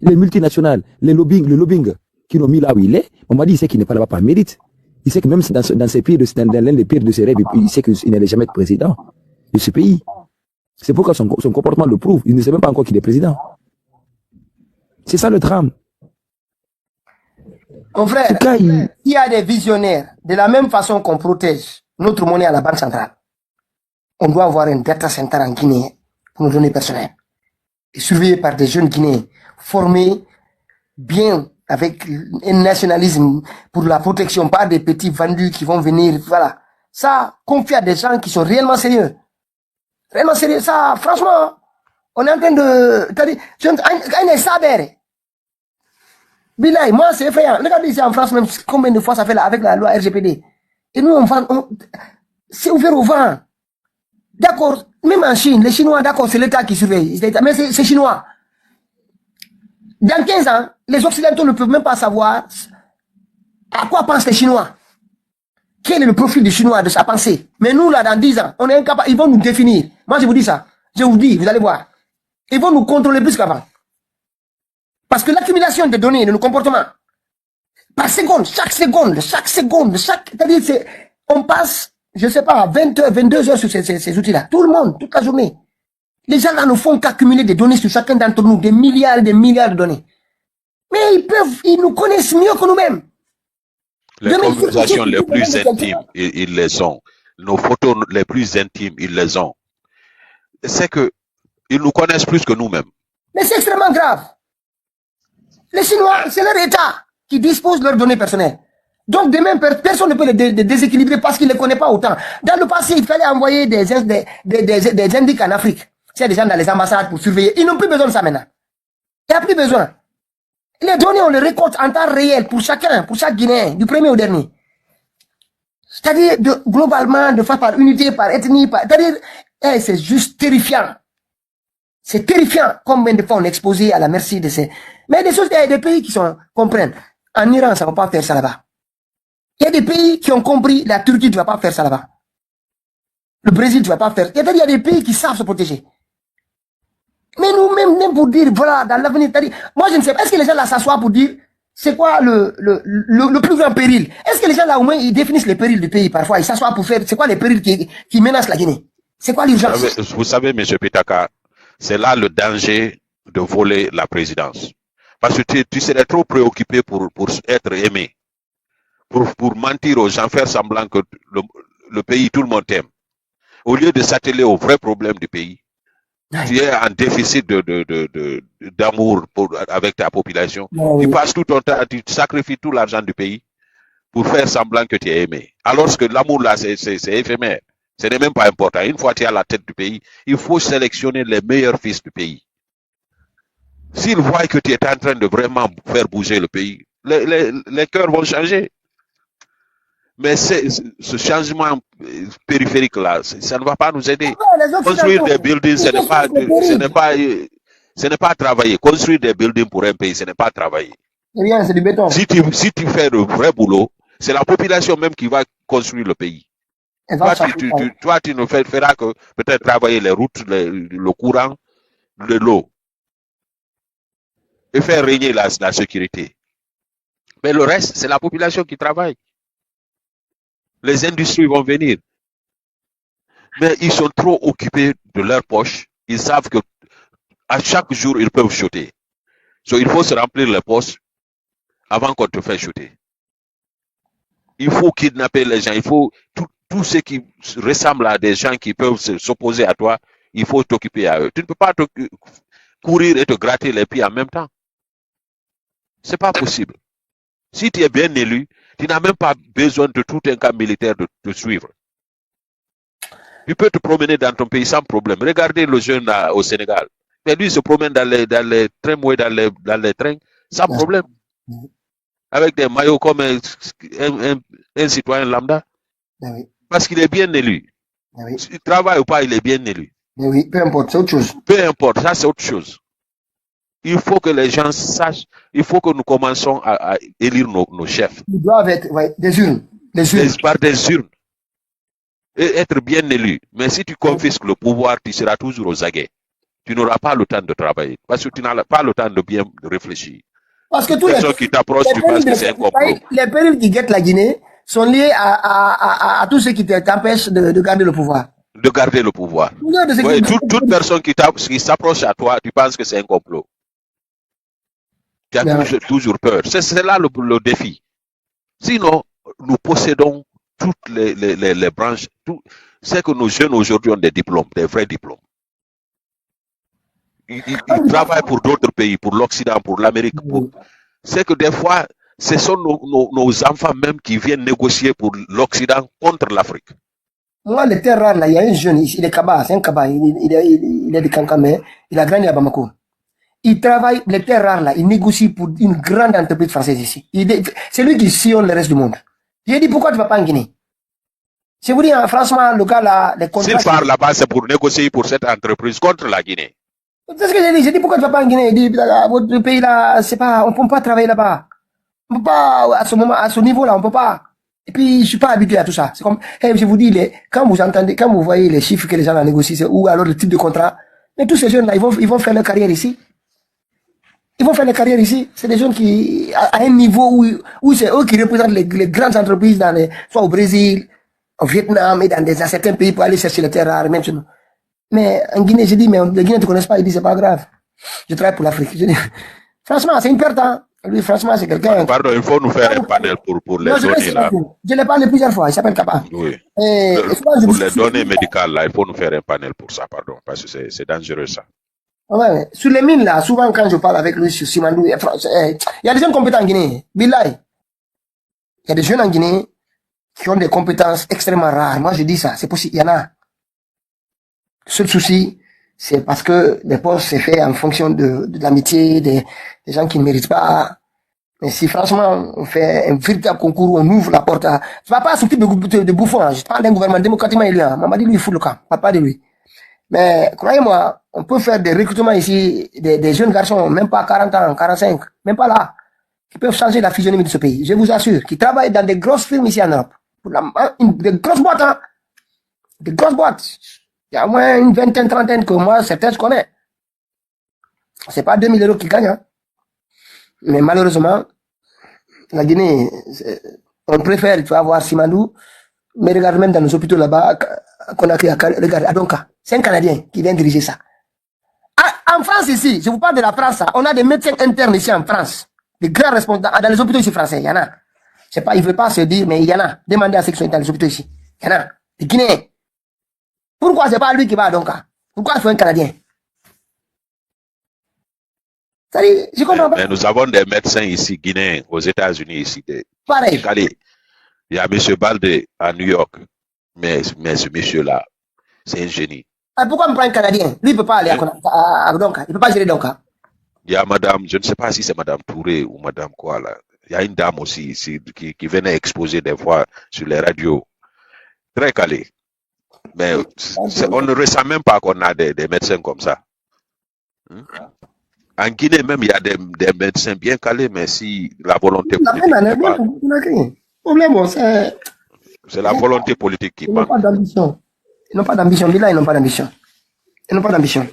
Les multinationales, le lobbying qui l'ont mis là où il est, Mamadi, il sait qu'il n'est pas là-bas par mérite. Il sait que même dans l'un des pires de ses rêves, il sait qu'il n'allait jamais être président de ce pays. C'est pourquoi son comportement le prouve. Il ne sait même pas encore qu'il est président. C'est ça le drame. Mon frère, il y a des visionnaires, de la même façon qu'on protège notre monnaie à la Banque centrale, on doit avoir un data center en Guinée pour nos données personnelles. Et surveillé par des jeunes Guinéens, formés bien avec un nationalisme pour la protection, pas des petits vendus qui vont venir, voilà. Ça, confie à des gens qui sont réellement sérieux. Réellement sérieux. Ça, franchement, on est en train de... Bilaï, moi, c'est effrayant. Regardez ici en France, même combien de fois ça fait avec la loi RGPD. Et nous, c'est ouvert au vent. D'accord, même en Chine, les Chinois, d'accord, c'est l'État qui surveille. Mais c'est chinois. Dans 15 ans, les Occidentaux ne peuvent même pas savoir à quoi pensent les Chinois. Quel est le profil du Chinois, de sa pensée. Mais nous, là, dans 10 ans, on est incapable. Ils vont nous définir. Moi, je vous dis ça. Je vous dis, vous allez voir. Ils vont nous contrôler plus qu'avant. Parce que l'accumulation des données, de nos comportements, par seconde, c'est-à-dire, on passe, je sais pas, 20 heures, 22 heures sur ces outils-là. Tout le monde, toute la journée. Les gens là ne font qu'accumuler des données sur chacun d'entre nous, des milliards et des milliards de données. Mais ils nous connaissent mieux que nous-mêmes. Les conversations les plus intimes, ils les ont. Nos photos les plus intimes, ils les ont. C'est que ils nous connaissent plus que nous-mêmes. Mais c'est extrêmement grave. Les Chinois, c'est leur État qui dispose de leurs données personnelles. Donc, de même, personne ne peut les déséquilibrer parce qu'il ne les connaît pas autant. Dans le passé, il fallait envoyer des indiques en Afrique. C'est des gens dans les ambassades pour surveiller. Ils n'ont plus besoin de ça maintenant. Il n'y a plus besoin. Les données, on les récolte en temps réel pour chacun, pour chaque Guinéen, du premier au dernier. C'est-à-dire, globalement, de faire par unité, par ethnie, c'est-à-dire, c'est juste terrifiant. C'est terrifiant combien de fois on est exposé à la merci de ces... Mais des choses, il y a des pays qui comprennent. En Iran, ça ne va pas faire ça là-bas. Il y a des pays qui ont compris, la Turquie, tu ne vas pas faire ça là-bas. Le Brésil, tu ne vas pas faire. Il y a des pays qui savent se protéger. Mais nous-mêmes, même pour dire, voilà, dans l'avenir, moi je ne sais pas, est-ce que les gens là s'assoient pour dire, c'est quoi le plus grand péril? Est-ce que les gens là, au moins, ils définissent les périls du pays parfois? Ils s'assoient pour faire, c'est quoi les périls qui menacent la Guinée? C'est quoi l'urgence? Vous savez, M. Pitaka, c'est là le danger de voler la présidence. Parce que tu serais trop préoccupé pour être aimé. Pour mentir aux gens, faire semblant que le pays, tout le monde t'aime. Au lieu de s'atteler aux vrais problèmes du pays, tu es en déficit d'amour avec ta population. Tu passes tout ton temps, tu sacrifies tout l'argent du pays pour faire semblant que tu es aimé. Alors que l'amour là, c'est éphémère. Ce n'est même pas important. Une fois que tu es à la tête du pays, il faut sélectionner les meilleurs fils du pays. S'ils voient que tu es en train de vraiment faire bouger le pays, les cœurs vont changer. Mais ce changement périphérique là, ça ne va pas nous aider. Construire des buildings, ce n'est pas travailler. Construire des buildings pour un pays, ce n'est pas travailler. Rien, c'est du béton. Si tu fais le vrai boulot, c'est la population même qui va construire le pays. Toi, tu ne feras que peut-être travailler les routes, le courant, l'eau. Et faire régner la sécurité. Mais le reste, c'est la population qui travaille. Les industries vont venir. Mais ils sont trop occupés de leur poche. Ils savent que à chaque jour, ils peuvent shooter. Donc, il faut se remplir les poches avant qu'on te fasse shooter. Il faut kidnapper les gens. Il faut tout ce qui ressemble à des gens qui peuvent s'opposer à toi, il faut t'occuper à eux. Tu ne peux pas courir et te gratter les pieds en même temps. C'est pas possible. Si tu es bien élu, tu n'as même pas besoin de tout un camp militaire de te suivre. Tu peux te promener dans ton pays sans problème. Regardez le jeune au Sénégal. Mais lui, il se promène dans les tramways, dans les trains, sans problème. Avec des maillots comme un citoyen lambda. Oui. Parce qu'il est bien élu. Oui. S'il travaille ou pas, il est bien élu. Oui, peu importe, c'est autre chose. Peu importe, ça c'est autre chose. Il faut que les gens sachent, il faut que nous commençons à élire nos chefs. Ils doivent être des urnes. Par des urnes. Et être bien élus. Mais si tu confisques le pouvoir, tu seras toujours aux aguets. Tu n'auras pas le temps de travailler. Parce que tu n'as pas le temps de bien réfléchir. Parce que tous les gens qui t'approchent, tu penses que c'est un complot. Les périls qui guettent la Guinée sont liés à tous ceux qui t'empêchent de garder le pouvoir. De garder le pouvoir. Oui, toute personne qui s'approche à toi, tu penses que c'est un complot. Tu as toujours peur. C'est là le défi. Sinon, nous possédons toutes les branches. C'est que nos jeunes aujourd'hui ont des diplômes, des vrais diplômes. Ils travaillent pour d'autres pays, pour l'Occident, pour l'Amérique. C'est que des fois, ce sont nos enfants même qui viennent négocier pour l'Occident contre l'Afrique. Moi, les terres rares, là, il y a un jeune, il est Kaba, c'est un Kaba, il est de Kankamé, il a grandi à Bamako. Il travaille, les terres rares, là, il négocie pour une grande entreprise française ici. C'est lui qui sillonne le reste du monde. J'ai dit, pourquoi tu ne vas pas en Guinée? Je vous dis, franchement, le gars là, les contrats. S'il part là-bas, c'est pour négocier pour cette entreprise contre la Guinée. C'est ce que j'ai dit. J'ai dit, pourquoi tu ne vas pas en Guinée? Il dit, votre pays là, c'est pas, on ne peut pas travailler là-bas. On ne peut pas, à ce niveau-là, on ne peut pas. Et puis, je ne suis pas habitué à tout ça. C'est comme, je vous dis, quand vous voyez les chiffres que les gens ont négociés, ou alors le type de contrat, mais tous ces jeunes-là, ils vont faire leur carrière ici. Ils vont faire leur carrière ici. C'est des jeunes qui, à un niveau où c'est eux qui représentent les grandes entreprises soit au Brésil, au Vietnam et dans certains pays pour aller chercher les terres rares, même chez nous. Mais en Guinée, j'ai dit, mais les Guinéens ne te connaissent pas. Ils disent, c'est pas grave. Je travaille pour l'Afrique. Franchement, c'est une perte, hein. Lui, franchement, c'est quelqu'un... Pardon, il faut nous faire un panel pour les données là. Je l'ai parlé plusieurs fois, il s'appelle Kappa. Oui. Et Pour les données médicales là, il faut nous faire un panel pour ça, pardon, parce que c'est dangereux ça. Ouais. Sur les mines là, souvent quand je parle avec lui sur Simandou, il y a des jeunes compétents en Guinée. Billahi. Il y a des jeunes en Guinée qui ont des compétences extrêmement rares. Moi, je dis ça, c'est possible, il y en a. Le seul souci, c'est parce que les postes c'est fait en fonction de l'amitié, des gens qui ne méritent pas. Mais si franchement, on fait un véritable concours, on ouvre la porte à... Je ne parle pas ce type de bouffon, hein. Je parle d'un gouvernement démocratiquement élu. Hein. Mamadi, lui, il fout le camp, pas de lui. Mais croyez-moi, on peut faire des recrutements ici, des jeunes garçons, même pas 40 ans, 45, même pas là, qui peuvent changer la physionomie de ce pays. Je vous assure, qui travaillent dans des grosses firmes ici en Europe. Des grosses boîtes, hein. Des grosses boîtes. Il y a au moins une vingtaine, trentaine que moi, certains, je connais. C'est pas 2000 € qu'ils gagnent, hein. Mais malheureusement, la Guinée, on préfère, tu vas voir Simandou, mais regarde même dans nos hôpitaux là-bas, regarde, Adonka, c'est un Canadien qui vient diriger ça. En France ici, je vous parle de la France, on a des médecins internes ici en France, des grands responsables, dans les hôpitaux ici français, il y en a. Je sais pas, il ne veut pas se dire, mais il y en a. Demandez à ceux qui sont dans les hôpitaux ici. Il y en a. Des Guinéens. Pourquoi c'est pas lui qui va à Adonka? Pourquoi il faut un Canadien? Je comprends pas. Mais nous avons des médecins ici, guinéens, aux États-Unis ici. Pareil. Il y a M. Baldé à New York. Mais ce monsieur-là, c'est un génie. Pourquoi me prend un Canadien? Lui, il ne peut pas aller à Donka. Il ne peut pas gérer Donka. Il y a madame, je ne sais pas si c'est madame Touré ou madame quoi là. Il y a une dame aussi ici qui venait exposer des fois sur les radios. Très calé. Mais on ne ressent même pas qu'on a des médecins comme ça. En Guinée même, il y a des médecins bien calés, mais si la volonté politique c'est la volonté politique qui manque. Ils n'ont pas d'ambition. Là, ils n'ont pas d'ambition. Ils n'ont pas d'ambition.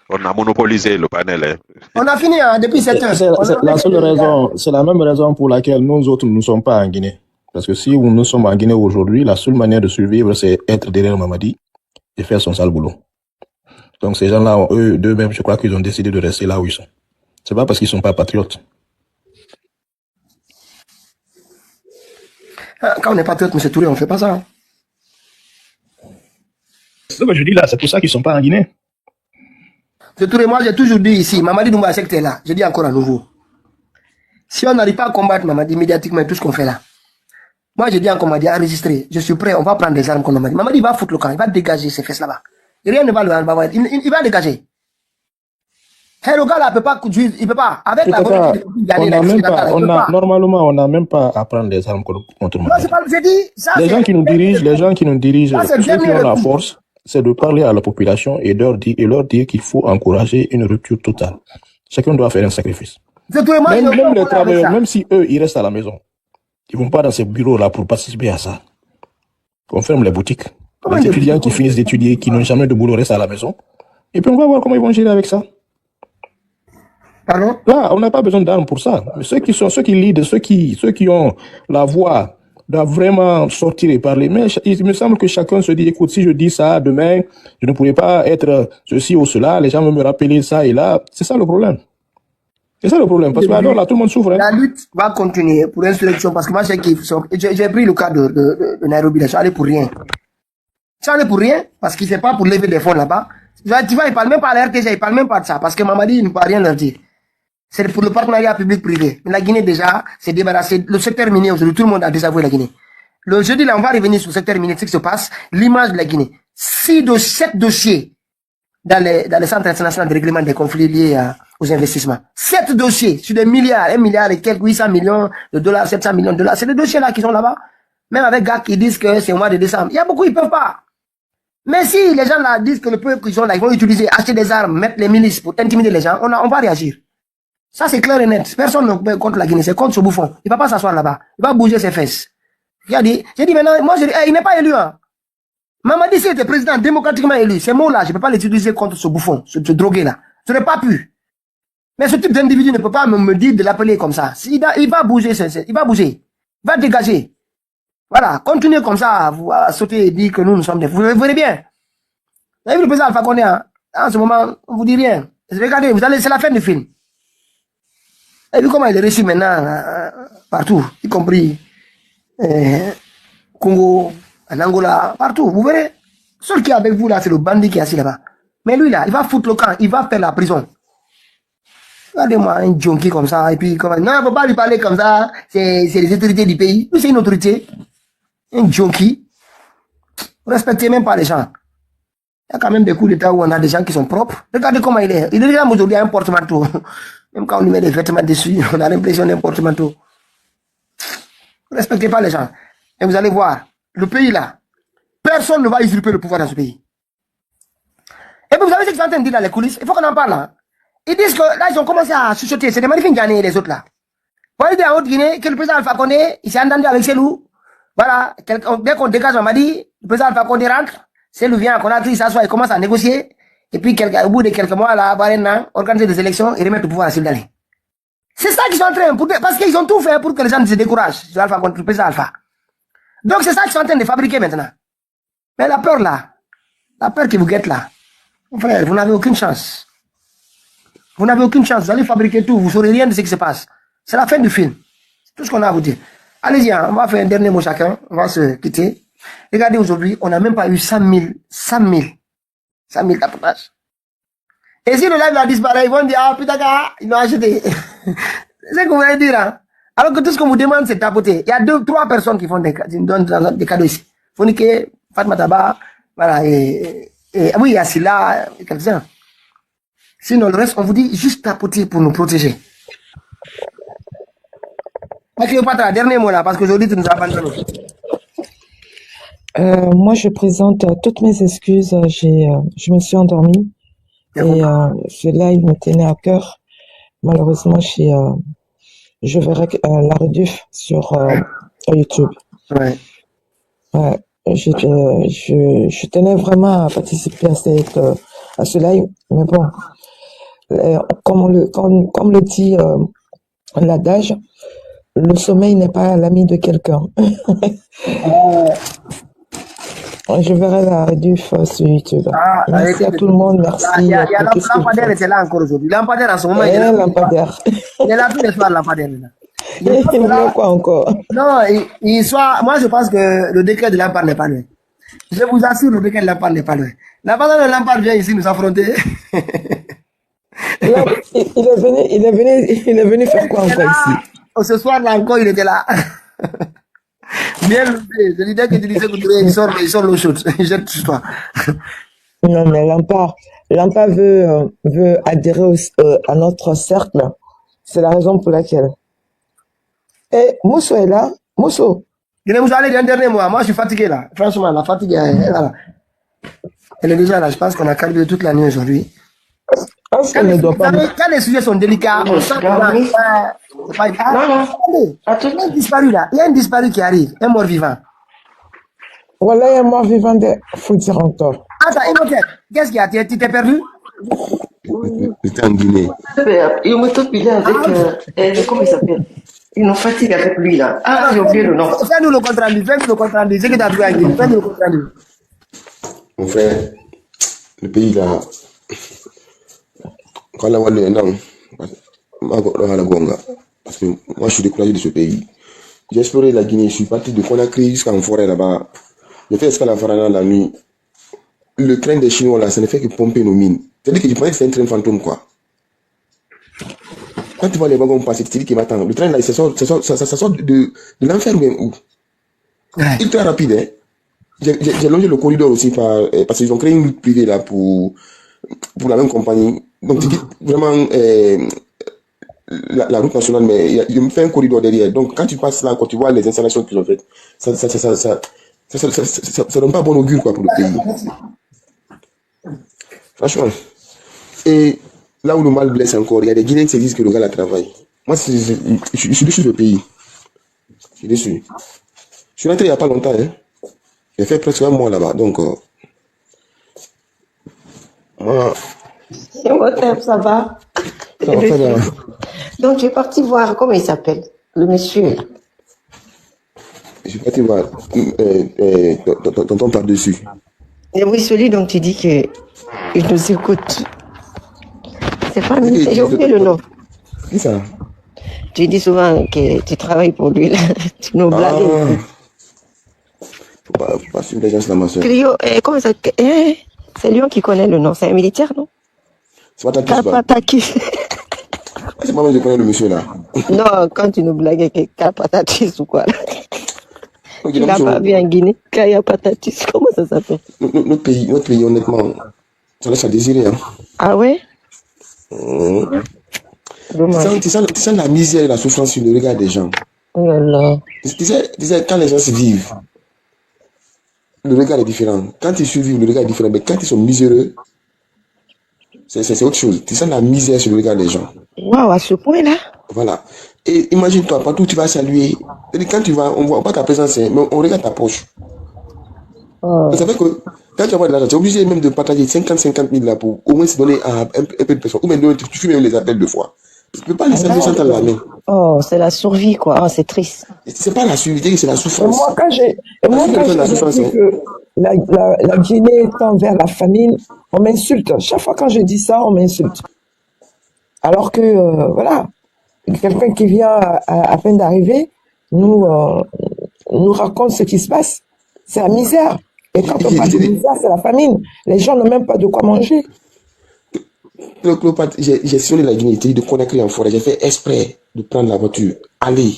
On a monopolisé le panel. Hein. On a fini hein, depuis 7 heures. C'est la même raison pour laquelle nous autres ne sommes pas en Guinée. Parce que si nous sommes en Guinée aujourd'hui, la seule manière de survivre, c'est être derrière Mamadi et faire son sale boulot. Donc ces gens-là, eux, d'eux-mêmes, je crois qu'ils ont décidé de rester là où ils sont. C'est pas parce qu'ils sont pas patriotes. Quand on est patriote, M. Touré, on ne fait pas ça. Hein. Ce que je dis là, c'est pour ça qu'ils sont pas en Guinée. M. Touré, moi j'ai toujours dit ici, Mamadi Doumbouya Seck est là. Je dis encore à nouveau. Si on n'arrive pas à combattre Mamadi médiatiquement et tout ce qu'on fait là, moi je dis encore Mamadi, enregistré, je suis prêt, on va prendre des armes contre Mamadi. Mamadi va foutre le camp, il va dégager ses fesses là-bas. Rien ne va le voir. Il va dégager. Le gars là, il ne peut pas conduire, il ne peut pas. Avec la volonté de gagner normalement, on n'a même pas à prendre des armes contre Mamadi. Je dis, ça, les gens qui nous dirigent, ceux qui ont la force, c'est de parler à la population et leur dire qu'il faut encourager une rupture totale. Chacun doit faire un sacrifice. Même les travailleurs, même si eux, ils restent à la maison, ils ne vont pas dans ces bureaux-là pour participer à ça. On ferme les boutiques. Les étudiants qui finissent d'étudier, qui n'ont jamais de boulot, restent à la maison. Et puis on va voir comment ils vont gérer avec ça. Pardon? Là, on n'a pas besoin d'armes pour ça. Mais ceux qui leadent, ceux qui ont la voix, doivent vraiment sortir et parler. Mais il me semble que chacun se dit, écoute, si je dis ça demain, je ne pourrais pas être ceci ou cela, les gens vont me rappeler ça et là. C'est ça le problème. C'est ça le problème. Parce que alors là, tout le monde souffre. Hein. La lutte va continuer pour insurrection. Parce que moi, j'ai pris le cas de Nairobi. Je suis allé pour rien. Je suis allé pour rien parce qu'il ne fait pas pour lever des fonds là-bas. Tu vois, il ne parle même pas à la RTG, il ne parle même pas de ça. Parce que Mamadi, il ne peut rien leur dire. C'est pour le partenariat public-privé. Mais la Guinée, déjà, s'est débarrassée. Le secteur minier, aujourd'hui, tout le monde a désavoué la Guinée. Le jeudi, là, on va revenir sur le secteur minier, ce qui se passe. L'image de la Guinée. 7 dossiers dans les centres internationaux de règlement des conflits liés aux investissements. 7 dossiers sur des milliards, 1 milliard et quelques 800 millions de dollars, 700 millions de dollars. C'est des dossiers-là qui sont là-bas. Même avec gars qui disent que c'est au mois de décembre. Il y a beaucoup, ils ne peuvent pas. Mais si les gens là disent que le peuple qui sont là, ils vont utiliser, acheter des armes, mettre les milices pour intimider les gens, on va réagir. Ça, c'est clair et net. Personne ne contre la Guinée, c'est contre ce bouffon. Il ne va pas s'asseoir là-bas. Il va bouger ses fesses. J'ai dit maintenant, moi, il n'est pas élu. Hein. Mamadi, s'il était président démocratiquement élu, ces mots-là, je ne peux pas les utiliser contre ce bouffon, ce drogué-là. Je n'aurais pas pu. Mais ce type d'individu ne peut pas me dire de l'appeler comme ça. Il va bouger, il va bouger. Il va dégager. Voilà. Continuez comme ça à sauter et dire que nous sommes des... Vous verrez bien. Vous avez vu le président Alpha Condé, hein? En ce moment, on ne vous dit rien. Regardez, c'est la fin du film. Et vu comment il est reçu maintenant partout, y compris Congo, en Angola, partout. Vous verrez, celui qui est avec vous là, c'est le bandit qui est assis là-bas. Mais lui là, il va foutre le camp, il va faire la prison. Regardez-moi un junkie comme ça, et puis comment... Non, il ne faut pas lui parler comme ça, c'est les autorités du pays. Lui, c'est une autorité. Un junkie. Vous ne respectez même pas les gens. Il y a quand même des coups d'état où on a des gens qui sont propres. Regardez comment il est. Il est déjà aujourd'hui un porte-manteau. Même quand on lui met des vêtements dessus, on a l'impression d'un porte-manteau. Vous ne respectez pas les gens. Et vous allez voir, le pays là, personne ne va usurper le pouvoir dans ce pays. Et puis vous savez ce qu'ils sont en train de dire dans les coulisses. Il faut qu'on en parle là. Ils disent que là, ils ont commencé à chuchoter. C'est des magnifiques Ghanéens et les autres là. Vous voyez en Haute-Guinée que le président Alpha Condé, il s'est entendu avec Selou. Voilà, dès qu'on dégage, on m'a dit, le président Alpha Condé rentre. Selou vient à Conakry, il s'assoit, il commence à négocier. Et puis, au bout de quelques mois, là, Barena, organiser des élections et remettre le pouvoir à Sildalé. C'est ça qu'ils sont en train, parce qu'ils ont tout fait pour que les gens se découragent sur Alpha contre le président Alpha. Donc, c'est ça qu'ils sont en train de fabriquer maintenant. Mais la peur là, la peur qui vous guette là, mon frère, vous n'avez aucune chance. Vous n'avez aucune chance. Vous allez fabriquer tout. Vous ne saurez rien de ce qui se passe. C'est la fin du film. C'est tout ce qu'on a à vous dire. Allez-y, on va faire un dernier mot chacun. On va se quitter. Regardez, aujourd'hui, on n'a même pas eu 100 000 tapotages. Et si le live a disparu, ils vont dire, ah putain, ils l'ont acheté. C'est ce que vous allez dire. Hein? Alors que tout ce qu'on vous demande, c'est tapoter. Il y a 2-3 personnes qui font des cadeaux ici. Fonike, Fatma Taba, voilà, et oui, il y a Silla, quelques-uns. Sinon, le reste, on vous dit juste tapoter pour nous protéger. Cléopâtre, dernier mot là, parce qu'aujourd'hui, tu nous as abandonné. Moi, je présente toutes mes excuses. Je me suis endormie et ce live me tenait à cœur. Malheureusement, je verrai la rediff sur YouTube. Ouais. Je tenais vraiment à participer à ce live, mais bon. Comme le dit l'adage, le sommeil n'est pas l'ami de quelqu'un. Je verrai la rediff sur YouTube. Merci à tout le monde, merci. Il y a Lampadaire était là encore aujourd'hui. Lampadaire en ce moment. Il est là. Lampadaire. Il est là tous les soirs, Lampadaire. Il veut quoi encore? Non, moi je pense que le décret de Lampard n'est pas loin. Je vous assure, le décret de Lampard n'est pas loin. La personne de Lampard vient ici nous affronter. Il est venu faire quoi encore ici? Ce soir là encore, il était là. Bien levé. Je disais que tu disais que il sort l'eau chaude. Il jette sur toi. Non, mais Lampard veut adhérer à notre cercle. C'est la raison pour laquelle. Et Mousso est là. Mousso. Vous allez dire un dernier mot. Moi, je suis fatigué là. Franchement, la fatigue, elle est déjà là. Je pense qu'on a calmé toute la nuit aujourd'hui. Quand les sujets sont délicats, on sent qu'il y a un disparu là. Il y a un disparu qui arrive, un mort vivant. Voilà, il y a un mort vivant de faut dire encore. Attends, qu'est-ce qu'il y a? Tu t'es perdu? J'étais en Guinée. Il me top il est avec, comment il s'appelle? Ils nous fatiguent avec lui là. Ah, j'ai oublié le nom. Fais-nous le compte rendu, C'est que tu as trouvé à Guinée. Fais-nous le compte rendu. Mon frère, le pays là. Quand la Wallé non, parce que moi je suis découragé de ce pays. J'ai exploré la Guinée, je suis parti de Conakry jusqu'en forêt là-bas. J'ai fait escale à Farana la nuit. Le train des Chinois là, ça ne fait que pomper nos mines. C'est-à-dire que je pensais que c'est un train fantôme quoi. Quand tu vois les wagons passer, tu te dis qu'il m'attend. Le train là, ça sort de l'enfer ou bien où? Ultra rapide, hein. J'ai longé le corridor aussi parce qu'ils ont créé une route privée là pour la même compagnie. Donc, tu dis vraiment la route nationale, mais il me fait un corridor derrière. Donc, quand tu passes là, quand tu vois les installations qu'ils ont faites, ça donne pas bon augure quoi pour le pays. Franchement. Et là où le mal blesse encore, il y a des Guinéens qui se disent que le gars là travaille. Moi, je suis déçu du pays. Je suis déçu. Je suis rentré il n'y a pas longtemps. Hein. J'ai fait presque un mois là-bas. Donc, moi. Ça va? Donc, tu es parti voir, comment il s'appelle? Le monsieur là. Je suis parti voir tonton par-dessus. Et oui, celui dont tu dis qu'il nous écoute. C'est pas lui, j'ai oublié le nom. Qui ça? Tu dis souvent que tu travailles pour lui, là. Tu nous blagues. Faut pas suivre les gens là, ma soeur. Clio, comment ça... c'est Lyon qui connaît le nom. C'est un militaire, non? C'est pas ta Kapatakis. C'est moi-même je connais le monsieur là. Non, quand tu nous blagues avec Kapatatis ou quoi. Okay, il n'a pas vu en Guinée. Kaya Patatis, comment ça s'appelle? Notre pays, honnêtement, ça laisse à désirer. Hein. Ah ouais? Tu sens la misère et la souffrance sur le regard des gens. Oh là là. Tu sais, quand les gens se vivent, le regard est différent. Quand ils survivent, le regard est différent. Mais quand ils sont miséreux, c'est autre chose. Tu sens la misère sur le regard des gens. Waouh, à ce point-là? Voilà. Et imagine-toi, partout où tu vas saluer, quand tu vas, on ne voit pas ta présence, mais on regarde ta poche. Oh. Ça fait que quand tu vas avoir de l'argent, tu es obligé même de partager 50 000 là pour au moins se donner à un peu de personnes. Ou même tu fais même les appels de fois. Tu ne peux pas les saluer sans t'en la main. Oh, c'est la survie, quoi. Oh, c'est triste. C'est pas la survie, c'est la souffrance. Moi, quand j'ai dit que la Guinée tend vers la famine, on m'insulte. Chaque fois quand je dis ça, on m'insulte. Alors que, voilà, quelqu'un qui vient à peine d'arriver nous raconte ce qui se passe. C'est la misère. Et quand on parle de misère, c'est la famine. Les gens n'ont même pas de quoi manger. J'ai sillonné la Guinée, de Conakry en forêt. J'ai fait exprès de prendre la voiture, aller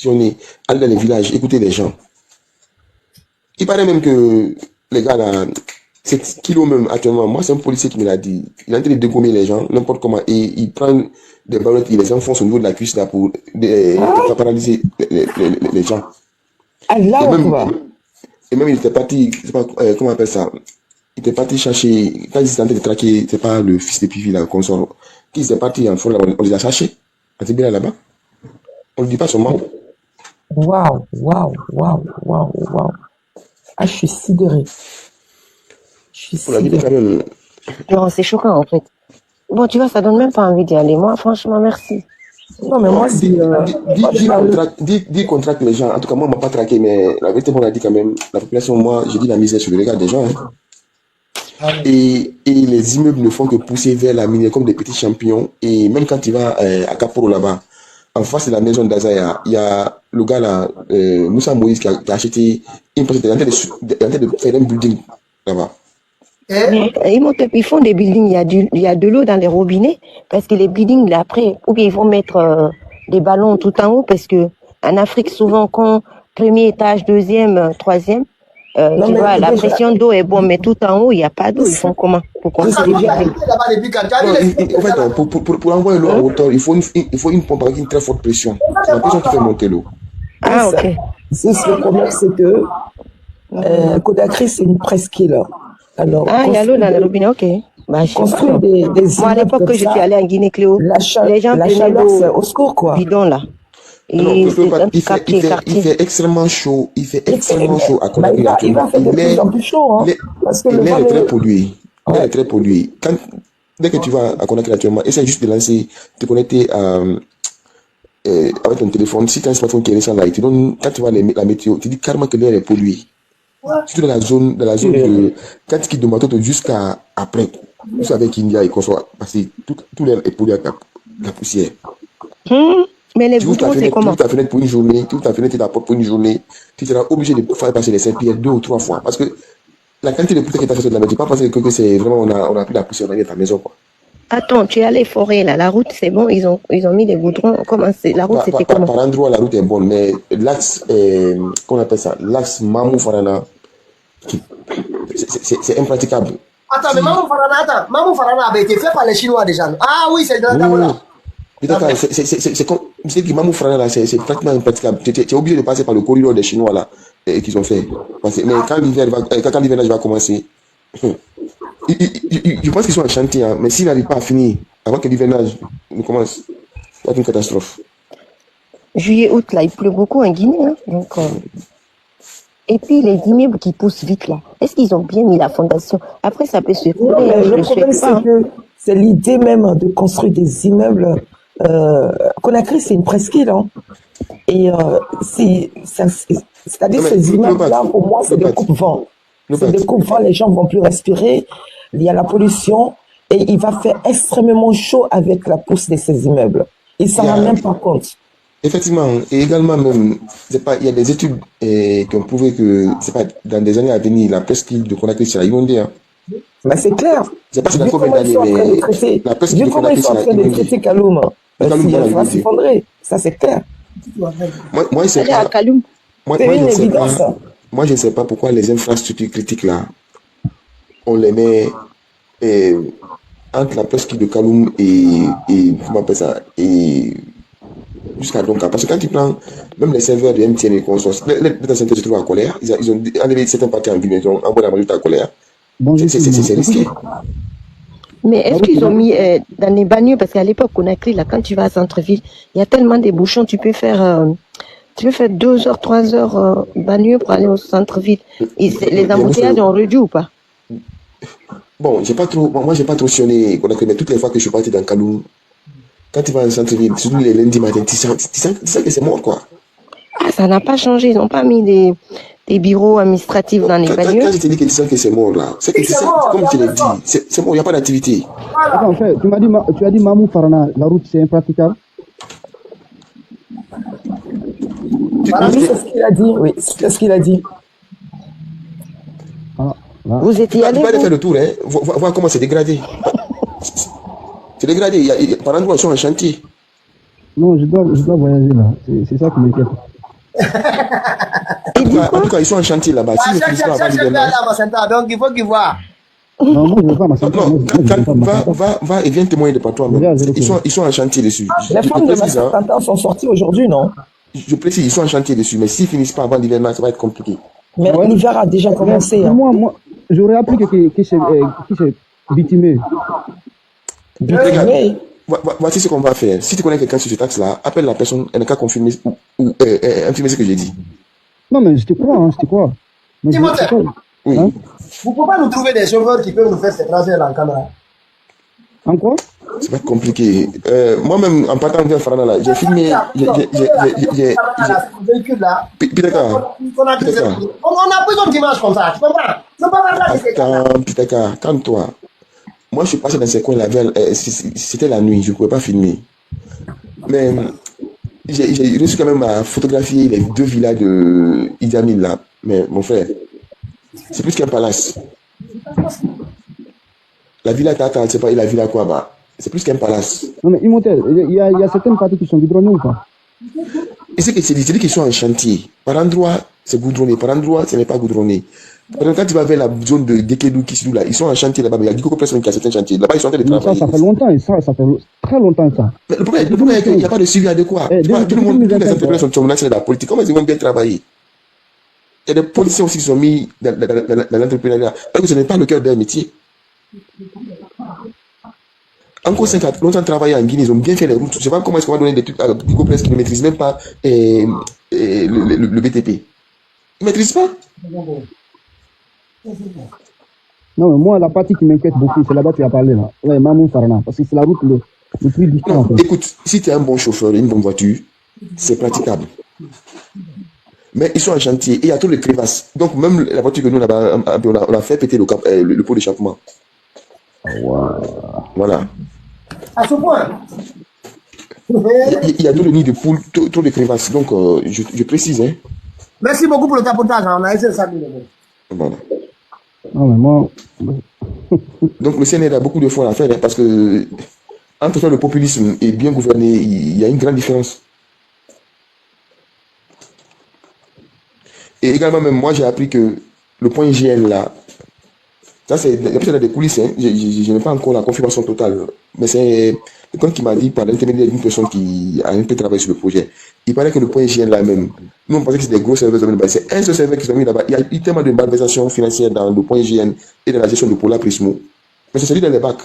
dans les villages, écouter les gens. Il paraît même que les gars là, 7 kilos même actuellement, moi c'est un policier qui me l'a dit. Il est en train de dégommer les gens, n'importe comment, et il prend des ballottes, il les enfonce au niveau de la cuisse là pour paralyser les gens. Et même il était parti, je sais pas comment on appelle ça. Il était parti chercher, quand ils étaient en train de traquer, c'est pas le fils de Pivi là, qu'on sort, qui étaient partis en forêt là, on les a cherchés, à Tibéla là-bas. On ne dit pas son nom. Waouh. Ah, je suis sidéré. Non, c'est choquant en fait. Bon, tu vois, ça donne même pas envie d'y aller. Moi, franchement, merci. Non, mais moi, c'est... Dis qu'on traque les gens. En tout cas, moi, on m'a pas traqué, mais la vérité, on a dit quand même, la population, moi, j'ai dit la misère sur le regard des gens. Hein. Et les immeubles ne font que pousser vers la mine comme des petits champignons. Et même quand tu vas à Caporo là-bas, en face de la maison d'Azaya, il y a le gars là, Moussa Moïse, qui a acheté une partie, il est en train de faire un building là-bas. Ils font des buildings, il y a de l'eau dans les robinets, parce que les buildings, là, après, ou bien ils vont mettre des ballons tout en haut, parce que en Afrique, souvent, quand premier étage, deuxième, troisième, tu vois, la pression d'eau est bonne, mais tout en haut, il n'y a pas d'eau. Ils font comment pour construire? En fait, pour envoyer l'eau à hauteur, il faut une pompe avec une très forte pression. C'est la pression qui fait monter l'eau. Ah, ok. Le problème, c'est que Conakry, c'est une presqu'île. Alors, il y a l'eau dans le robinet, ok. Bah, construire des moi, à l'époque que je suis allée en Guinée, Cléo, les gens prenaient l'eau au secours, quoi. Bidon, là. Il fait extrêmement chaud. Il fait extrêmement chaud à Conakry. Il va faire de plus en plus chaud. Hein, parce que l'air est très pollué. L'air est très pollué. Dès que tu vas à Conakry actuellement, essaie juste de te connecter avec ton téléphone. Si tu as un smartphone qui est récent là, quand tu vois la météo, tu dis carrément que l'air est pollué. Surtout dans la zone de quand tu quittes de Matoto jusqu'à après. Vous savez qu'India est conçoit parce que tout l'air est pollué avec la poussière. Mais les goudrons, c'est comment? Tu ouvres ta fenêtre pour une journée, tu ouvres ta fenêtre et ta porte pour une journée, tu seras obligé de faire passer les Saint-Pierre 2 ou 3 fois. Parce que la quantité de poussière que tu as fait de la maison, tu ne peux pas penser que c'est vraiment, on a pris la poussière dans ta maison, quoi. Attends, tu es allé forêt, là, la route, c'est bon, ils ont mis des goudrons, comment c'est, la route, c'était comment? Par endroit, la route est bonne, mais l'axe, qu'on appelle ça, l'axe Mamou Farana, c'est impraticable. Attends, mais Mamou Farana avait été fait par les Chinois déjà. Ah oui, c'est dans là. C'est comme, c'est que Mamou Farana, là, c'est pratiquement impraticable. Tu es obligé de passer par le corridor des Chinois, là, qu'ils ont fait. Mais quand l'hivernage va commencer, je pense qu'ils sont en chantier, hein, mais s'ils n'arrivent pas à finir avant que l'hivernage ne commence, c'est une catastrophe. Juillet, août, là, il pleut beaucoup en Guinée, hein, donc... Et puis les immeubles qui poussent vite là, est-ce qu'ils ont bien mis la fondation? Après ça peut se faire. Le problème c'est que c'est l'idée même de construire des immeubles. Conakry c'est une presqu'île, hein. Et c'est-à-dire ces immeubles-là pour moi c'est des coupe-vents. C'est des coupe-vents, les gens vont plus respirer. Il y a la pollution et il va faire extrêmement chaud avec la pousse de ces immeubles. Ils s'en rendent même pas compte. Effectivement, et également même, il y a des études qui ont prouvé que c'est pas dans des années à venir, la presqu'île de Conakry sera inondée. Hein. Bah, c'est clair. Je sais pas si Vu dans combien comment ils d'années, sont en train de mais traiter, la presqu'île vu de comment ils Conakry sont en sera train de inondée. traiter Kaloum, Kaloum elle va va inonder. s'effondrer. Ça, c'est clair. Moi, c'est Allez à pas, Kaloum. C'est je une ne sais pas, évidence. moi, je ne sais pas pourquoi les infrastructures critiques là, on les met entre la presqu'île de Kaloum et comment on appelle ça, et jusqu'à Donka. Parce que quand tu prends même les serveurs de MTN et consorts, les data centers se trouvent en colère. Ils ont enlevé certaines parties en Guinée, ils ont envoyé la majorité en colère. C'est risqué. Mais est-ce qu'ils ont mis dans les banlieues, parce qu'à l'époque, Conakry, là, quand tu vas à centre-ville, il y a tellement de bouchons, tu peux faire 2 heures, 3 heures banlieue pour aller au centre-ville. Les embouteillages ont réduit ou pas? Bon, moi, j'ai pas trop sillonné Conakry, mais toutes les fois que je suis parti dans Kaloum, quand tu vas au centre-ville, surtout les lundis matin, tu sens que c'est mort, quoi. Ah, ça n'a pas changé. Ils n'ont pas mis des bureaux administratifs dans les banlieues. Quand je te dis que tu sens que c'est mort, là, c'est que comme tu l'as dit, c'est mort, il n'y a pas d'activité. Attends, en fait, tu as dit Mamou Farana, la route c'est impraticable. Oui, c'est ce qu'il a dit. Oui, c'est ce qu'il a dit. Ah, vous étiez allé. Tu peux aller faire le tour, hein, voir comment c'est dégradé. C'est dégradé. Par endroits, ils sont en chantier. Non, je dois voyager là. C'est ça qui m'inquiète. En tout cas, ils sont en chantier là-bas. Si Chaque donc il faut qu'ils voient. Non, moi je ne veux pas ma va et viens témoigner de par toi. Ils sont en chantier dessus. Les femmes de Massantanta sont sorties aujourd'hui, non? Je précise, ils sont en chantier dessus. Mais s'ils finissent pas avant l'hivernage, ça va être compliqué. Mais l'hiver a déjà commencé. Hein. Moi, j'aurais appris que c'est bitumé. Regarde, voici ce qu'on va faire. Si tu connais quelqu'un sur ce taxe-là, appelle la personne, elle n'a qu'à confirmer ou infirmer ce que j'ai dit. Non, mais je te crois, Mais oui. Hein? Vous ne pouvez pas nous trouver des chauffeurs qui peuvent nous faire ces trajets-là en caméra. En quoi? Ça va être compliqué. Moi-même, en partant vers Farana, là, j'ai filmé. Pitaka. On a besoin d'images comme ça, tu comprends? Je ne peux pas faire Attends, Pitaka, calme-toi. Moi, je suis passé dans ces coins-là, c'était la nuit, je ne pouvais pas filmer. Mais j'ai réussi quand même à photographier les 2 villas de Idi Amin là. Mais mon frère, c'est plus qu'un palace. La villa Tata, c'est pas la villa Kouaba. C'est plus qu'un palace. Non, mais Imhotep, il y a certaines parties qui sont goudronnées ou pas? Et c'est dit qu'ils sont en chantier. Par endroit, c'est goudronné. Par endroit, ce n'est pas goudronné. Par exemple, quand tu vas vers la zone de Dekedou, Kisidou, là, ils sont en chantier là-bas. Mais il y a beaucoup de personnes qui ont certains chantiers. Là-bas, ils sont en train de travailler. Ça fait longtemps, ça fait très longtemps ça. Mais le problème est qu'il n'y a pas de suivi adéquat. Tout le monde, tous les entrepreneurs sont menacés de la politique. Comment ils vont bien travailler? Il y a des policiers aussi qui sont mis dans l'entrepreneuriat. Alors que ce n'est pas le cœur d'un métier. Encore 5 ans, longtemps travaillé en Guinée, ils ont bien fait les routes. Je ne sais pas comment est-ce qu'on va donner des trucs à Google Press qui ne maîtrisent même pas le BTP. Ils ne maîtrisent pas. Non, mais moi, la partie qui m'inquiète beaucoup, c'est là-bas que tu as parlé, là. Ouais, Mamou Farana, parce que c'est la route le plus difficile. En fait. Écoute, si tu es un bon chauffeur, une bonne voiture, c'est praticable. Mais ils sont en chantier et il y a trop de crevasses. Donc, même la voiture que nous, on a fait péter le pot d'échappement. Wow. Voilà. À ce point. Il y a trop de nids de poules, trop de crevasses. Donc, je précise. Hein. Merci beaucoup pour le tapotage. On a essayé de s'amuser. Voilà. Non, mais moi... Donc, le CNR a beaucoup de fois à faire hein, parce que entre le populisme et bien gouverner, il y a une grande différence. Et également, même moi, j'ai appris que le point IGN là, ça c'est des coulisses, hein. Je n'ai pas encore la confirmation totale, mais c'est quelqu'un qui m'a dit par l'intermédiaire d'une personne qui a un peu travaillé sur le projet. Il paraît que le point IGN là même, nous on pensait que c'était des gros serveurs, c'est un seul serveur qui sont mis là-bas. Il y a eu tellement de malversations financières dans le point IGN et dans la gestion de Polar Prismo, mais c'est celui dans les bacs.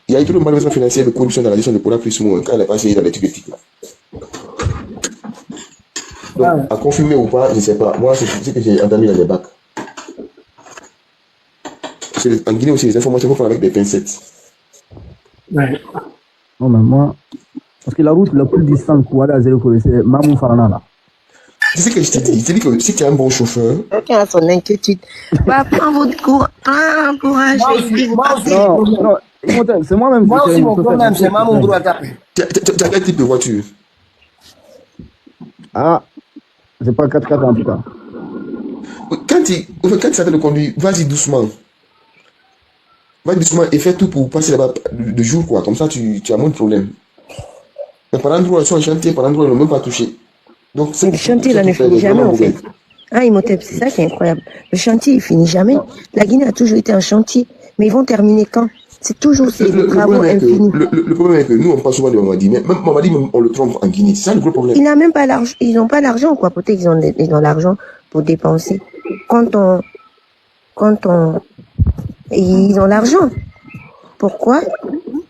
Il y a eu trop de malversations financières de corruption dans la gestion de Polar Prismo quand elle est passée dans l'étude éthique là. Donc, à confirmer ou pas, je ne sais pas. Moi, c'est ce que j'ai entendu dans les bacs. En Guinée aussi, les informations vont faire avec des pincettes. Ouais. Non, mais moi, parce que la route la plus distante pour aller à Zéro, c'est Mamou Farana là. C'est ce que je t'ai dit. Je t'ai dit que si tu es un bon chauffeur. Chacun a son inquiétude. Bah, prends votre courage. Non, C'est moi-même. Moi aussi, mon problème, c'est moi mon gros à taper. Tu as quel type de voiture? Ah, c'est pas 4x4 en tout cas. Quand tu savais le conduire, vas-y doucement. Va doucement et fais tout pour passer là-bas de jour, quoi. Comme ça, tu as moins de problèmes. Mais par endroit, ils sont en chantier, par endroit, ils n'ont même pas touché. Donc, le chantier, là, ne finit jamais, en fait. Ah, Imhotep, c'est ça qui est incroyable. Le chantier, il finit jamais. La Guinée a toujours été un chantier. Mais ils vont terminer quand? C'est toujours ces travaux infinis. Le problème est que nous, on parle souvent de Mamadi, mais même Mamadi, on le trompe en Guinée. C'est ça le gros problème. Il n'a même pas l'argent. Ils n'ont pas l'argent, quoi. Peut-être qu'ils ont l'argent pour dépenser. Ils ont l'argent. Pourquoi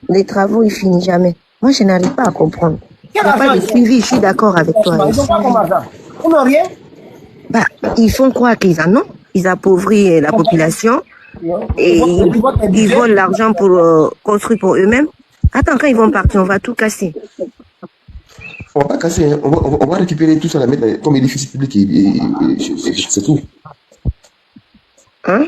les travaux, ils finissent jamais? Moi, je n'arrive pas à comprendre. Il n'y a pas de suivi, je suis d'accord avec toi. Ils n'ont pas comme argent. Ils n'ont rien. Bah, ils font croire qu'ils en ont. Ils appauvrissent la population. Et ils volent l'argent pour construire pour eux-mêmes. Attends, quand ils vont partir, on va tout casser. On va pas casser, hein. On va récupérer tout ça, la mettre comme édifice public et c'est tout. Hein?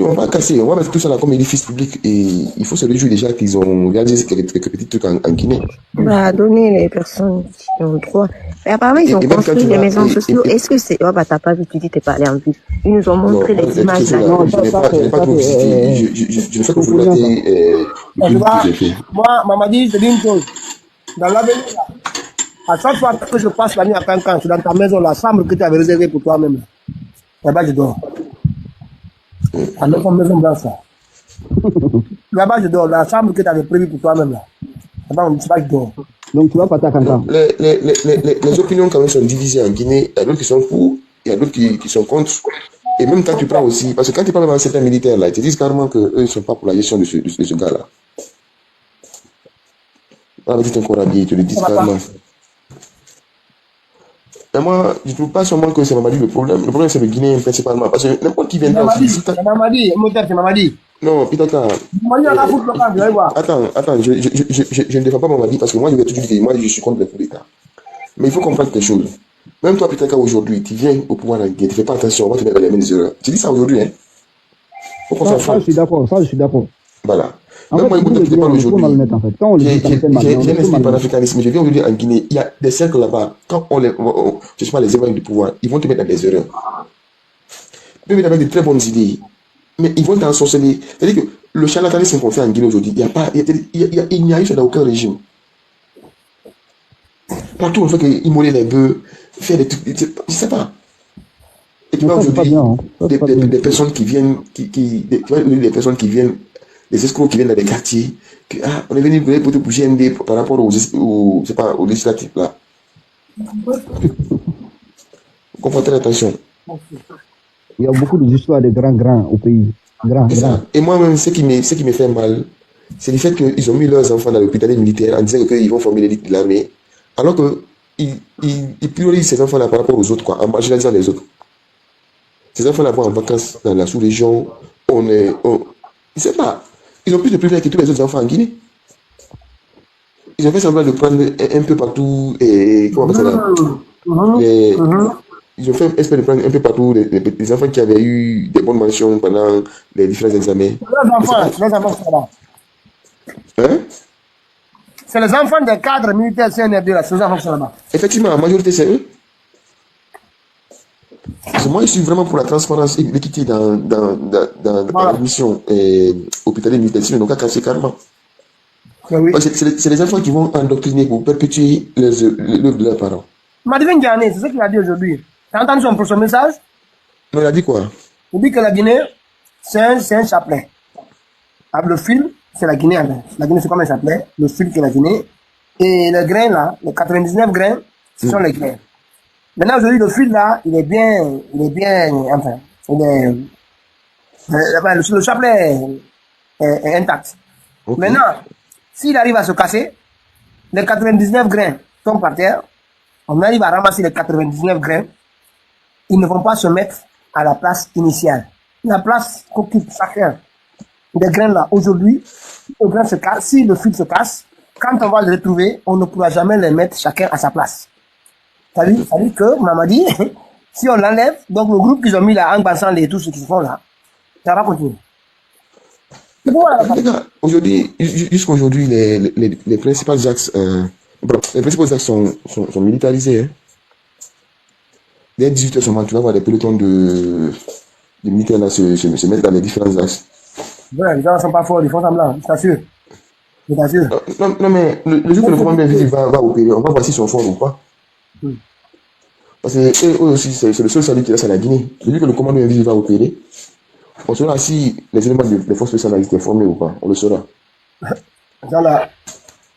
On va casser, on va mettre tout ça là comme édifice public et il faut se réjouir déjà qu'ils ont réalisé quelques petits trucs en Guinée. Bah, donner les personnes qui ont le droit. Mais apparemment, ils ont construit des maisons sociales. Est-ce que c'est... Oh, bah, t'as pas vu, tu dis t'es pas allé en ville. Ils nous ont montré les images. Je n'ai pas trop visité. Je ne fais que vous relater. Moi, Mamadi, je te dis une chose. Dans l'avenir, à chaque fois que je passe la nuit à Cancan, je suis dans ta maison, la chambre que tu avais réservée pour toi-même. Là-bas, je dors. À notre maison blanche, là. Là-bas, je dors. La chambre que tu avais prévue pour toi-même, là. Là-bas, je sais pas, je dors. Donc, tu vas pas t'attendre. Les opinions, quand même, sont divisées en Guinée. Il y a d'autres qui sont pour, il y a d'autres qui sont contre. Et même quand tu prends aussi, parce que quand tu parles dans certains militaires, là, ils te disent carrément qu'eux, ils ne sont pas pour la gestion de ce gars-là. Ah, c'est un corabier, ils te le disent carrément. Mais moi, je ne trouve pas seulement que c'est Mamadi le problème. Le problème, c'est le Guinéen principalement. Parce que n'importe qui vient là aussi. C'est Mamadi, c'est Mamadi. Non, Pitaka. Attends, je ne défends pas Mamadi parce que moi, je vais toujours dire que moi, je suis contre le coup d'État. Mais il faut comprendre quelque chose. Même toi, Pitaka, aujourd'hui, tu viens au pouvoir en Guinée, tu ne fais pas attention, on va te mettre dans les mêmes erreurs. Tu dis ça aujourd'hui, hein? Faut qu'on s'en fasse. Ça, je suis d'accord. Voilà. En même fait, moi, je parle aujourd'hui. J'ai un esprit aujourd'hui. panafricanisme. Je viens aujourd'hui en Guinée. Il y a des cercles là-bas. Quand je sais pas, les éloigne du pouvoir, ils vont te mettre dans des erreurs. Même avec de très bonnes idées. Mais ils vont t'ensorceler. C'est-à-dire que le charlatanisme qu'on fait en Guinée aujourd'hui, il n'y a eu ça dans aucun régime. Partout, on fait qu'immoler les bœufs, faire des trucs. Je sais pas. Et tu vois aujourd'hui, des personnes qui viennent, des personnes qui viennent, des escrocs qui viennent dans des quartiers, que, on est venu pour te bouger MD par rapport aux législatifs là. On fait très attention. Il y a beaucoup d'histoires de grands au pays. Grands. Et moi-même, ce qui me fait mal, c'est le fait qu'ils ont mis leurs enfants dans l'hôpital militaire en disant qu'ils vont former l'élite de l'armée, alors qu'ils priorisent ces enfants-là par rapport aux autres, quoi, en marginalisant les autres. Ces enfants-là vont en vacances dans la sous-région, je ne sais pas, ils ont plus de privilèges que tous les autres enfants en Guinée. Ils ont fait semblant de prendre un peu partout, et comment on appelle ça, ils ont fait espèce de prendre un peu partout les enfants qui avaient eu des bonnes mentions pendant les différents examens. Les enfants sont là. Hein? C'est les enfants des cadres militaires CNRD là, c'est les enfants qui sont là-bas. Effectivement, la majorité c'est eux. Parce que moi, je suis vraiment pour la transparence et l'équité dans la mission hospitalière militaire. Sinon, ils n'ont qu'à casser carrément. Oui. C'est les enfants qui vont endoctriner pour perpétuer l'œuvre de leurs parents. Madivin Diané, c'est ce qu'il a dit aujourd'hui. Tu as entendu son message? Non, il a dit quoi? Il dit que la Guinée, c'est un chapelet. Le fil, c'est la Guinée. La Guinée, c'est comme un chapelet. Le fil, c'est la Guinée. Et les grains là, les 99 grains, ce sont les grains. Maintenant, aujourd'hui, le fil là, il est bien, enfin, le chapelet est intact. Okay. Maintenant, s'il arrive à se casser, les 99 grains tombent par terre, on arrive à ramasser les 99 grains, ils ne vont pas se mettre à la place initiale. La place qu'occupe chacun des grains là, aujourd'hui, le grain se casse, si le fil se casse, quand on va le retrouver, on ne pourra jamais les mettre chacun à sa place. Ça veut dire que Mamadi, si on l'enlève, donc le groupe qu'ils ont mis là, en passant tout ce qu'ils font là, ça va continuer. Les gars, aujourd'hui, jusqu'à aujourd'hui, les principaux axes, les principaux axes sont militarisés. Hein. Dès 18h, tu vas voir des pelotons de militaires là, se mettre dans les différents axes. Ouais, les gens ne sont pas forts, ils font semblant, je t'assure. Je t'assure. Non, mais le jour que le commandant invisible va opérer, on va voir s'ils sont forts ou pas. Parce que eux aussi, c'est le seul salut qui reste à la Guinée. Le jour que le commandant invisible va opérer, on saura si les éléments des forces spéciales étaient formés ou pas. On le saura. Voilà.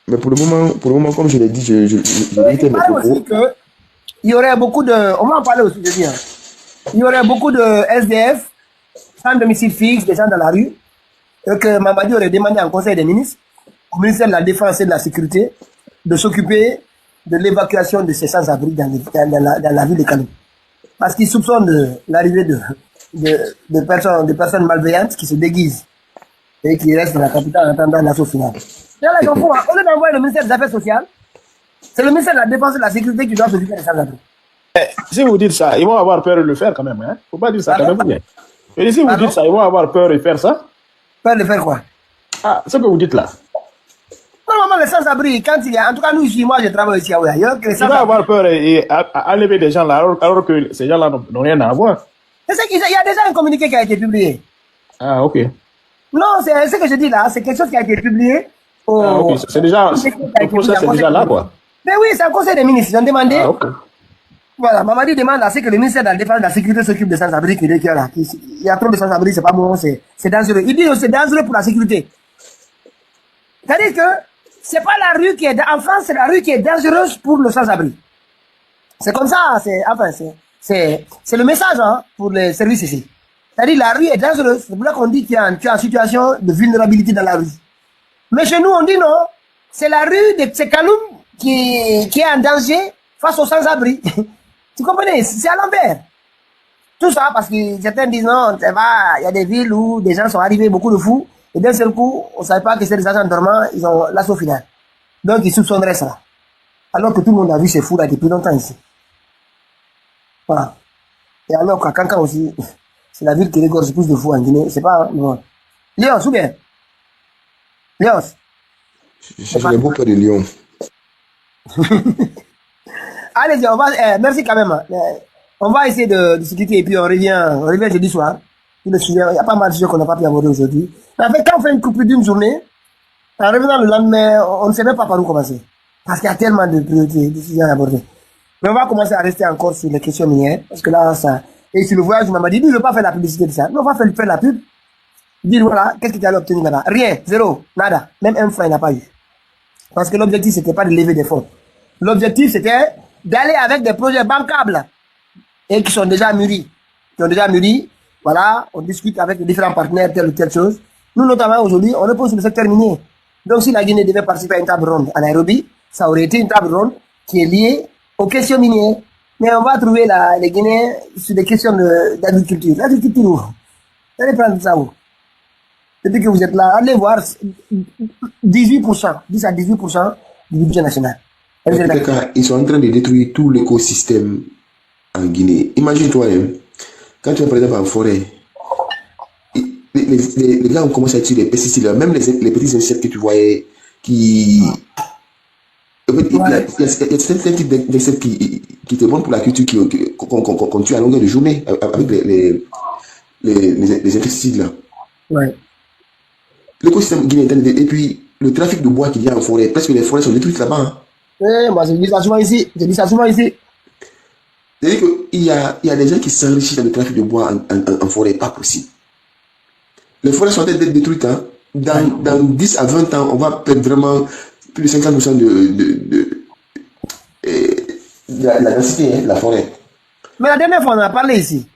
Mais pour le moment, comme je l'ai dit, je il paraît aussi qu'il y aurait beaucoup de... On va en parler aussi, je dis. Hein. Il y aurait beaucoup de SDF, sans domicile fixe, des gens dans la rue, et que Mamadi aurait demandé en Conseil des ministres, au ministère de la Défense et de la Sécurité, de s'occuper de l'évacuation de ces sans-abri dans la ville de Kalou. Parce qu'ils soupçonnent l'arrivée de personnes malveillantes qui se déguisent et qui restent dans la capitale en attendant l'assaut final. Là, ils ont fou, hein. Au lieu d'envoyer le ministère des Affaires sociales, c'est le ministère de la Défense et de la Sécurité qui doit s'occuper des sans-abri. Si vous dites ça, ils vont avoir peur de le faire quand même. Hein? Faut pas dire ça quand même. Et si vous dites ça, ils vont avoir peur de faire ça. Peur de faire quoi? Ah, ce que vous dites là. Normalement, les sans-abri, quand il y a... En tout cas, nous, ici, moi, je travaille ici à Ouya. Ils vont avoir peur à enlever des gens là, alors que ces gens-là n'ont rien à voir. C'est qu'il y a déjà un communiqué qui a été publié. Ah, ok. Non, c'est ce que je dis là, c'est quelque chose qui a été publié. Ah, ok, c'est déjà... Le procès, c'est déjà là, quoi. Mais oui, c'est un conseil des ministres. Ils ont demandé... Ah, ok. Voilà, Mamadi demande à ce que le ministère de la Défense et de la Sécurité s'occupe des sans-abri qui est là. Il y a trop de sans-abri, c'est pas bon, c'est dangereux. Il dit que c'est dangereux pour la sécurité. C'est-à-dire que c'est pas la rue qui est... En France, c'est la rue qui est dangereuse pour le sans-abri. C'est comme ça, c'est le message hein, pour les services ici. C'est-à-dire la rue est dangereuse. C'est pour ça qu'on dit qu'il y a une situation de vulnérabilité dans la rue. Mais chez nous, on dit non. C'est la rue de Kaloum qui est en danger face aux sans-abri. Tu comprenez? C'est à l'envers. Tout ça parce que certains disent non, il y a des villes où des gens sont arrivés, beaucoup de fous, et d'un seul coup, on ne savait pas que c'est des agents dormants, ils ont l'assaut final. Donc ils soupçonneraient ça. Alors que tout le monde a vu ces fous là depuis longtemps ici. Voilà. Et alors qu'à Kankan aussi, c'est la ville qui regorge plus de fous en Guinée. C'est pas... Non. Lyons, ou bien? Lyons. J'ai beaucoup peur de Lyon. Allez-y, on va... merci quand même. On va essayer de discuter et puis on revient jeudi soir. Il y a pas mal de choses qu'on n'a pas pu aborder aujourd'hui. Mais en fait, quand on fait une coupure d'une journée, en revenant le lendemain, on ne sait même pas par où commencer. Parce qu'il y a tellement de priorités, de sujets à aborder. Mais on va commencer à rester encore sur les questions minières. Parce que là, ça... Et sur le voyage, je m'a dit, ne veux pas faire la publicité de ça. Non, on va faire la pub. Dire, voilà, qu'est-ce que tu allais obtenir là-bas? Rien, zéro, nada. Même un franc, il n'a pas eu. Parce que l'objectif, c'était pas de lever des fonds. L'objectif, c'était d'aller avec des projets bancables et qui sont déjà mûris. Qui ont déjà mûri. Voilà, on discute avec les différents partenaires, telle ou telle chose. Nous, notamment aujourd'hui, on repose sur le secteur minier. Donc, si la Guinée devait participer à une table ronde à Nairobi, ça aurait été une table ronde qui est liée aux questions minières. Mais on va trouver les Guinéens sur des questions d'agriculture. L'agriculture, où? Vous allez prendre ça où? Depuis que vous êtes là, allez voir 18%, 10 à 18% du budget national. Ils sont en train de détruire tout l'écosystème en Guinée. Imagine-toi, hein, quand tu es par exemple en forêt, les gars ont commencé à utiliser les pesticides, même les petits insectes que tu voyais qui... Il y a certains types d'insectes qui étaient bons pour la culture qu'on tue à longueur de journée avec les insecticides là. Ouais. L'écosystème guinéen, et puis le trafic de bois qu'il y a en forêt, presque les forêts sont détruites là-bas. Hein. Moi, je dis ça souvent ici. C'est-à-dire qu'il y a des gens qui s'enrichissent dans le trafic de bois en forêt, pas possible. Les forêts sont en train d'être détruites. Hein. Dans 10 à 20 ans, on va perdre vraiment plus de 50% de la densité de la forêt. Mais la dernière fois, on en a parlé ici.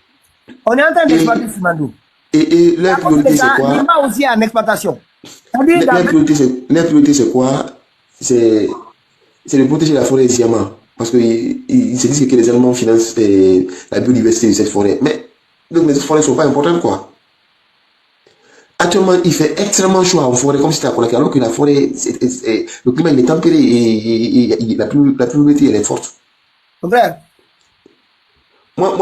On est en train d'exploiter Simandou. Et leur priorité, c'est quoi? Il n'y a pas aussi en exploitation. Leur priorité, c'est quoi? C'est de protéger la forêt sciemment. Parce qu'ils se disent que les Allemands financent la biodiversité de cette forêt. Mais donc les forêts ne sont pas importantes, quoi. Actuellement, il fait extrêmement chaud en forêt, comme si c'était à Conakry, alors que la forêt, le climat il est tempéré et la pluviométrie elle est forte. Frère. Moi,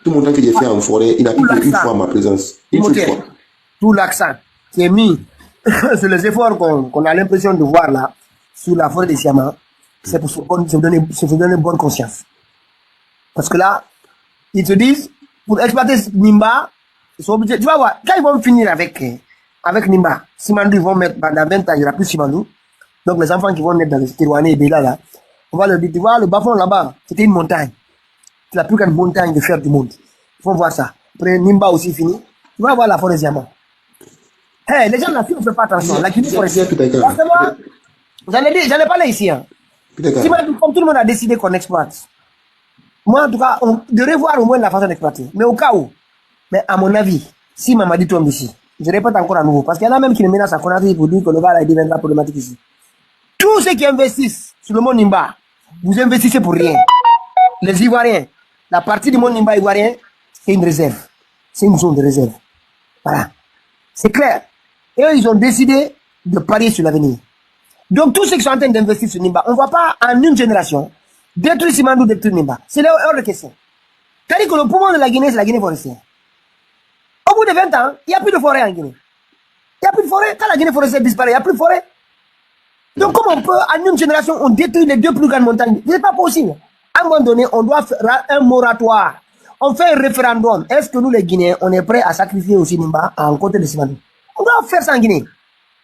tout mon temps que j'ai fait en forêt, il n'a plus qu'une fois ma présence. Une seule fois. tout l'accent qui est mis sur les efforts qu'on a l'impression de voir là, sur la forêt des Siama, c'est pour se donner bonne conscience. Parce que là, ils te disent, pour exploiter Nimba, ils sont obligés. Tu vas voir, quand ils vont finir avec Nimba, Simandou, ils vont mettre, pendant 20 ans, il n'y aura plus Simandou. Donc les enfants qui vont naître dans les Tirouanais et Béla, là, on va leur dire, tu vois, le bas-fond là-bas, c'était une montagne. C'est la plus grande montagne de fer du monde. Il faut voir ça. Après, Nimba aussi fini. Tu vas voir la forêt Siama. Hey, les gens de la Guinée ne font pas attention. La Guinée forestière. Parce que moi, j'en ai parlé ici. Hein. Simandou, comme tout le monde a décidé qu'on exploite. Moi, en tout cas, on devrait voir au moins la façon d'exploiter. Mais au cas où, mais à mon avis, si Mamadi tombe ici, je répète encore à nouveau, parce qu'il y en a même qui me menacent à Conakry pour dire que le Val deviendra problématique ici. Tous ceux qui investissent sur le monde Nimba, vous investissez pour rien. Les Ivoiriens, la partie du monde Nimba ivoirien, c'est une réserve. C'est une zone de réserve. Voilà. C'est clair. Et eux, ils ont décidé de parier sur l'avenir. Donc, tous ceux qui sont en train d'investir sur Nimba, on ne voit pas en une génération détruire Simandou, détruire Nimba. C'est hors de question. C'est-à-dire que le poumon de la Guinée, c'est la Guinée forestière. Au bout de 20 ans, il n'y a plus de forêt en Guinée. Il n'y a plus de forêt. Quand la Guinée forestière disparaît, il n'y a plus de forêt. Donc, comment on peut, en une génération, on détruit les deux plus grandes montagnes? Ce n'est pas possible. À un moment donné, on doit faire un moratoire. On fait un référendum. Est-ce que nous, les Guinéens, on est prêts à sacrifier aussi Nimba en côté de Simandou? On doit faire ça en Guinée.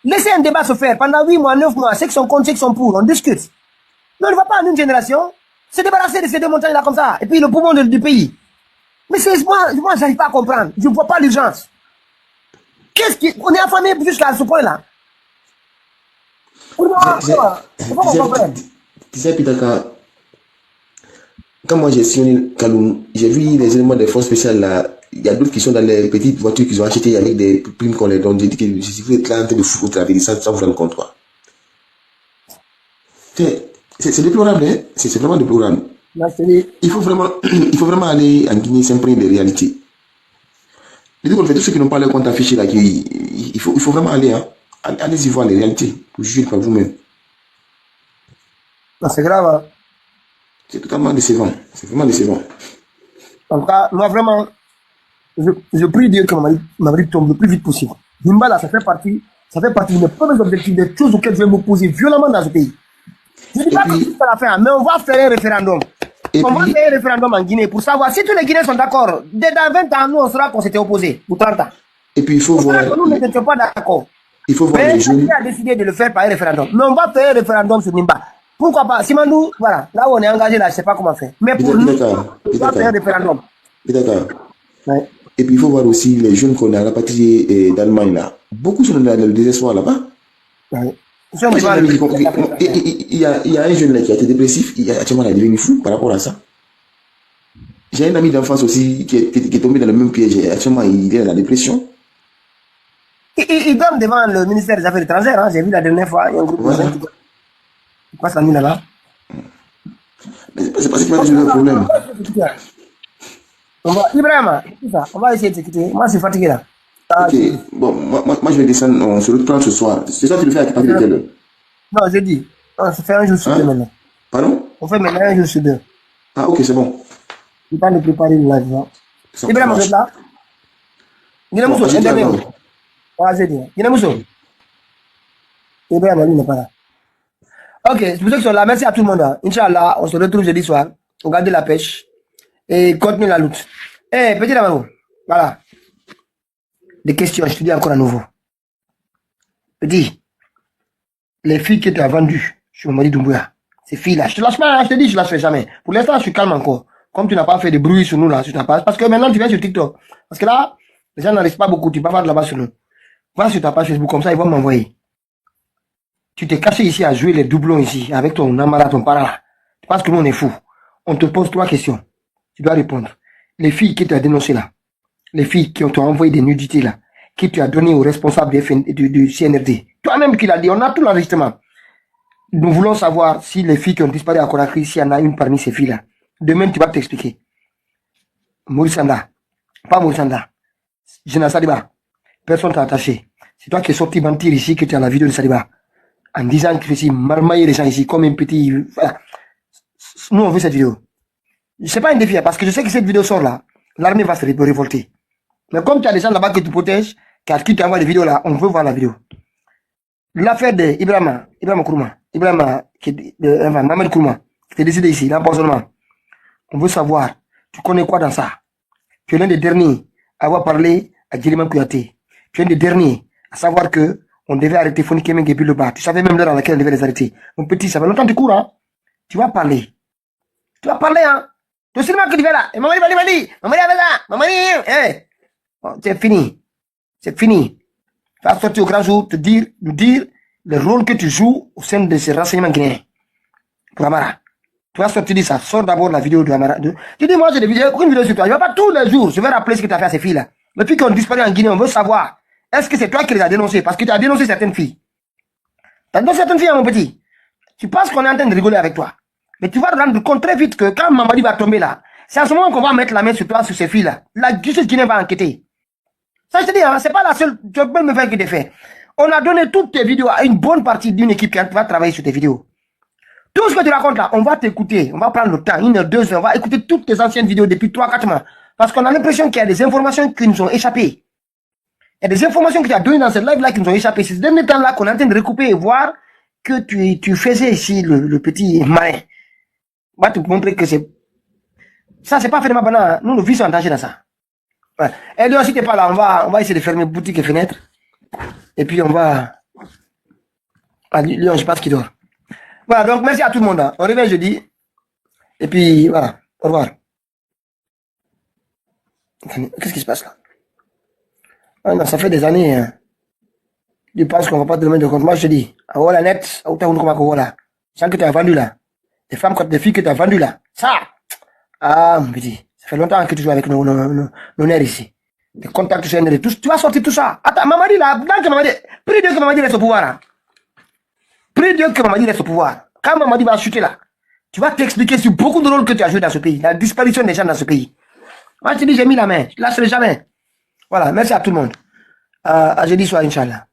Laissez un débat se faire pendant 8 mois, 9 mois. Ceux qui sont contre, ceux qui sont pour, on discute. Mais on ne va pas en une génération se débarrasser de ces deux montagnes-là comme ça. Et puis le poumon du pays. Mais c'est moi, je n'arrive pas à comprendre. Je ne vois pas l'urgence. On est affamé jusqu'à ce point-là. Tu sais, Pitaka, quand moi j'ai signé Kaloum, j'ai vu les éléments des forces spéciales là. Il y a d'autres qui sont dans les petites voitures qu'ils ont achetées avec des primes qu'on les donne. J'ai dit que si vous êtes là en train de foutre la vérité, ça vous rend compte quoi. C'est déplorable, hein? C'est vraiment déplorable. Il faut vraiment aller en Guinée s'imprégner des réalités. Je dis qu'on fait tous ceux qui n'ont pas leur compte affiché là, il faut vraiment aller, hein? Allez-y voir les réalités pour juger par vous-même. C'est grave, hein? C'est totalement décevant. C'est vraiment décevant. En tout cas, moi vraiment, je prie Dieu que Mamadi tombe le plus vite possible. Nimba là, ça fait partie de mes premiers objectifs, des choses auxquelles je vais m'opposer violemment dans ce pays. Je ne dis pas que c'est la fin, mais on va faire un référendum. On va faire un référendum en Guinée pour savoir si tous les Guinéens sont d'accord. Dès dans 20 ans, nous, on saura qu'on s'était opposés, ou 30 ans. Et puis il faut voir. Nous n'étions pas d'accord. Il faut voir les jeunes. On a décidé de le faire par un référendum. Mais on va faire un référendum sur Nimba. Pourquoi pas? Simandou, voilà, là où on est engagé, là, je ne sais pas comment faire. Mais pour nous, on va faire un référendum. D'accord. Ouais. Et puis il faut voir aussi les jeunes qu'on a rapatriés d'Allemagne là. Beaucoup sont dans le désespoir là-bas. Ouais. Il y a un jeune là qui a été dépressif, actuellement il est devenu fou par rapport à ça. J'ai un ami d'enfance aussi qui est tombé dans le même piège. Actuellement il est dans la dépression. Il dorme devant le ministère des Affaires étrangères. Hein. J'ai vu la dernière fois, il y a un groupe de gens qui passe la nuit là-bas. Mais c'est pas ce qui va résoudre le problème. Ibrahima, on va essayer de s'écouter. Moi, je suis fatigué là. Ok, bon, moi je vais descendre, on se retrouve ce soir. Ce soir, tu le fais à partir de quelle heure? Non, j'ai dit, on se fait un jour sur deux maintenant. Pardon? On fait maintenant un jour sur deux. Ah, ok, c'est bon. Il est temps de préparer le live. Ibrahima, vous êtes là? Guinémousso, intervenez. Voilà, j'ai dit. Guinémousso. Ibrahima, lui n'est pas là. Ok, c'est pour ceux qui sont là. Merci à tout le monde. Inch'Allah, on se retrouve jeudi soir. On garde la pêche. Et continue la lutte. Eh, petit Damano, voilà. Des questions, je te dis encore à nouveau. Petit, les filles que tu as vendues sur Mamadi Doumbouya, ces filles-là, je te lâche pas, je te dis, je lâcherai jamais. Pour l'instant, je suis calme encore. Comme tu n'as pas fait de bruit sur nous là, sur ta page. Parce que maintenant, tu viens sur TikTok. Parce que là, les gens n'arrivent pas beaucoup, tu peux pas de là-bas sur nous. Va sur ta page Facebook, comme ça, ils vont m'envoyer. Tu t'es caché ici à jouer les doublons ici, avec ton amara, ton para là. Parce que nous, on est fous. On te pose 3 questions. Tu dois répondre. Les filles qui t'ont dénoncé là, les filles qui t'ont envoyé des nudités là, qui tu as donné aux responsables du CNRD, toi-même qui l'as dit, on a tout l'enregistrement. Nous voulons savoir si les filles qui ont disparu à Conakry, s'il y en a une parmi ces filles-là. Demain, tu vas t'expliquer. Mourisanda, pas Mourisanda, Jena Sadiba, personne t'a attaché. C'est toi qui es sorti mentir ici, que tu as la vidéo de Sadiba, en disant que tu fais marmailler les gens ici comme un petit... Voilà. Nous, on veut cette vidéo. C'est pas un défi, parce que je sais que cette vidéo sort là, l'armée va se révolter. Mais comme tu as des gens là-bas que tu protèges, qui t'envoie des vidéos là, on veut voir la vidéo. L'affaire de Ibrahima Kourouma, Mohamed Kourouma, qui est décédé ici, l'empoisonnement. On veut savoir, tu connais quoi dans ça? Tu es l'un des derniers à avoir parlé à Djeliman Kouyaté. Tu es l'un des derniers à savoir que on devait arrêter Foni Kemeng et puis le bas. Tu savais même l'heure dans laquelle on devait les arrêter. Mon petit, ça fait longtemps que tu cours, hein? Tu vas parler. Tu vas parler, hein? Tu sais seulement que tu fais là. Et maman dit, c'est fini. C'est fini. Tu vas sortir au grand jour, nous dire le rôle que tu joues au sein de ces renseignements guinéens. Pour Amara. Tu vas sortir de ça. Sors d'abord la vidéo de Amara. Tu dis, moi j'ai des vidéos, une vidéo sur toi. Je ne vais pas tous les jours. Je vais rappeler ce que tu as fait à ces filles-là. Les filles qui ont disparu en Guinée, on veut savoir. Est-ce que c'est toi qui les as dénoncées? Parce que tu as dénoncé certaines filles. Tu as dénoncé certaines filles, mon petit. Tu penses qu'on est en train de rigoler avec toi. Mais tu vas te rendre compte très vite que quand Mamadi va tomber là, c'est à ce moment qu'on va mettre la main sur toi, sur ces filles-là. La justice guinéenne va enquêter. Ça, je te dis, hein, c'est pas la seule. Tu peux me faire que des faits. On a donné toutes tes vidéos à une bonne partie d'une équipe qui va travailler sur tes vidéos. Tout ce que tu racontes là, on va t'écouter. On va prendre le temps, 1 heure, 2 heures. On va écouter toutes tes anciennes vidéos depuis 3-4 mois. Parce qu'on a l'impression qu'il y a des informations qui nous ont échappé. Il y a des informations que tu as données dans cette live-là qui nous ont échappé. C'est ce dernier temps-là qu'on est en train de recouper et voir que tu faisais ici le petit malin. On va te montrer que c'est... Ça, c'est pas vraiment banal. Nous, nos vies sont en danger dans ça. Ouais. Et lui aussi, t'es pas là. On va essayer de fermer boutique et fenêtre. Et puis, on va... Ah, lui, je pense qu'il dort. Voilà, donc merci à tout le monde. Hein. On revient jeudi. Et puis, voilà. Au revoir. Qu'est-ce qui se passe là? Ah non, ça fait des années. Hein. Tu penses qu'on va pas te demander de compte. Moi, je te dis, à voilà net, à Outaoun comme à Kowola. Ça que tu as vendu là. Des femmes comme des filles que tu as vendues là. Ça! Ah, mon petit. Ça fait longtemps que tu joues avec nos nerfs ici. Des contacts sur NRD. Tu vas sortir tout ça. Attends, Mamadi là, prie Dieu que Mamadi reste au pouvoir. Hein. Prie Dieu que Mamadi reste au pouvoir. Quand Mamadi va chuter là, tu vas t'expliquer sur beaucoup de rôles que tu as joué dans ce pays. La disparition des gens dans ce pays. Moi, je te dis, j'ai mis la main. Je ne lâcherai jamais. Voilà, merci à tout le monde. À jeudi soir, Inch'Allah.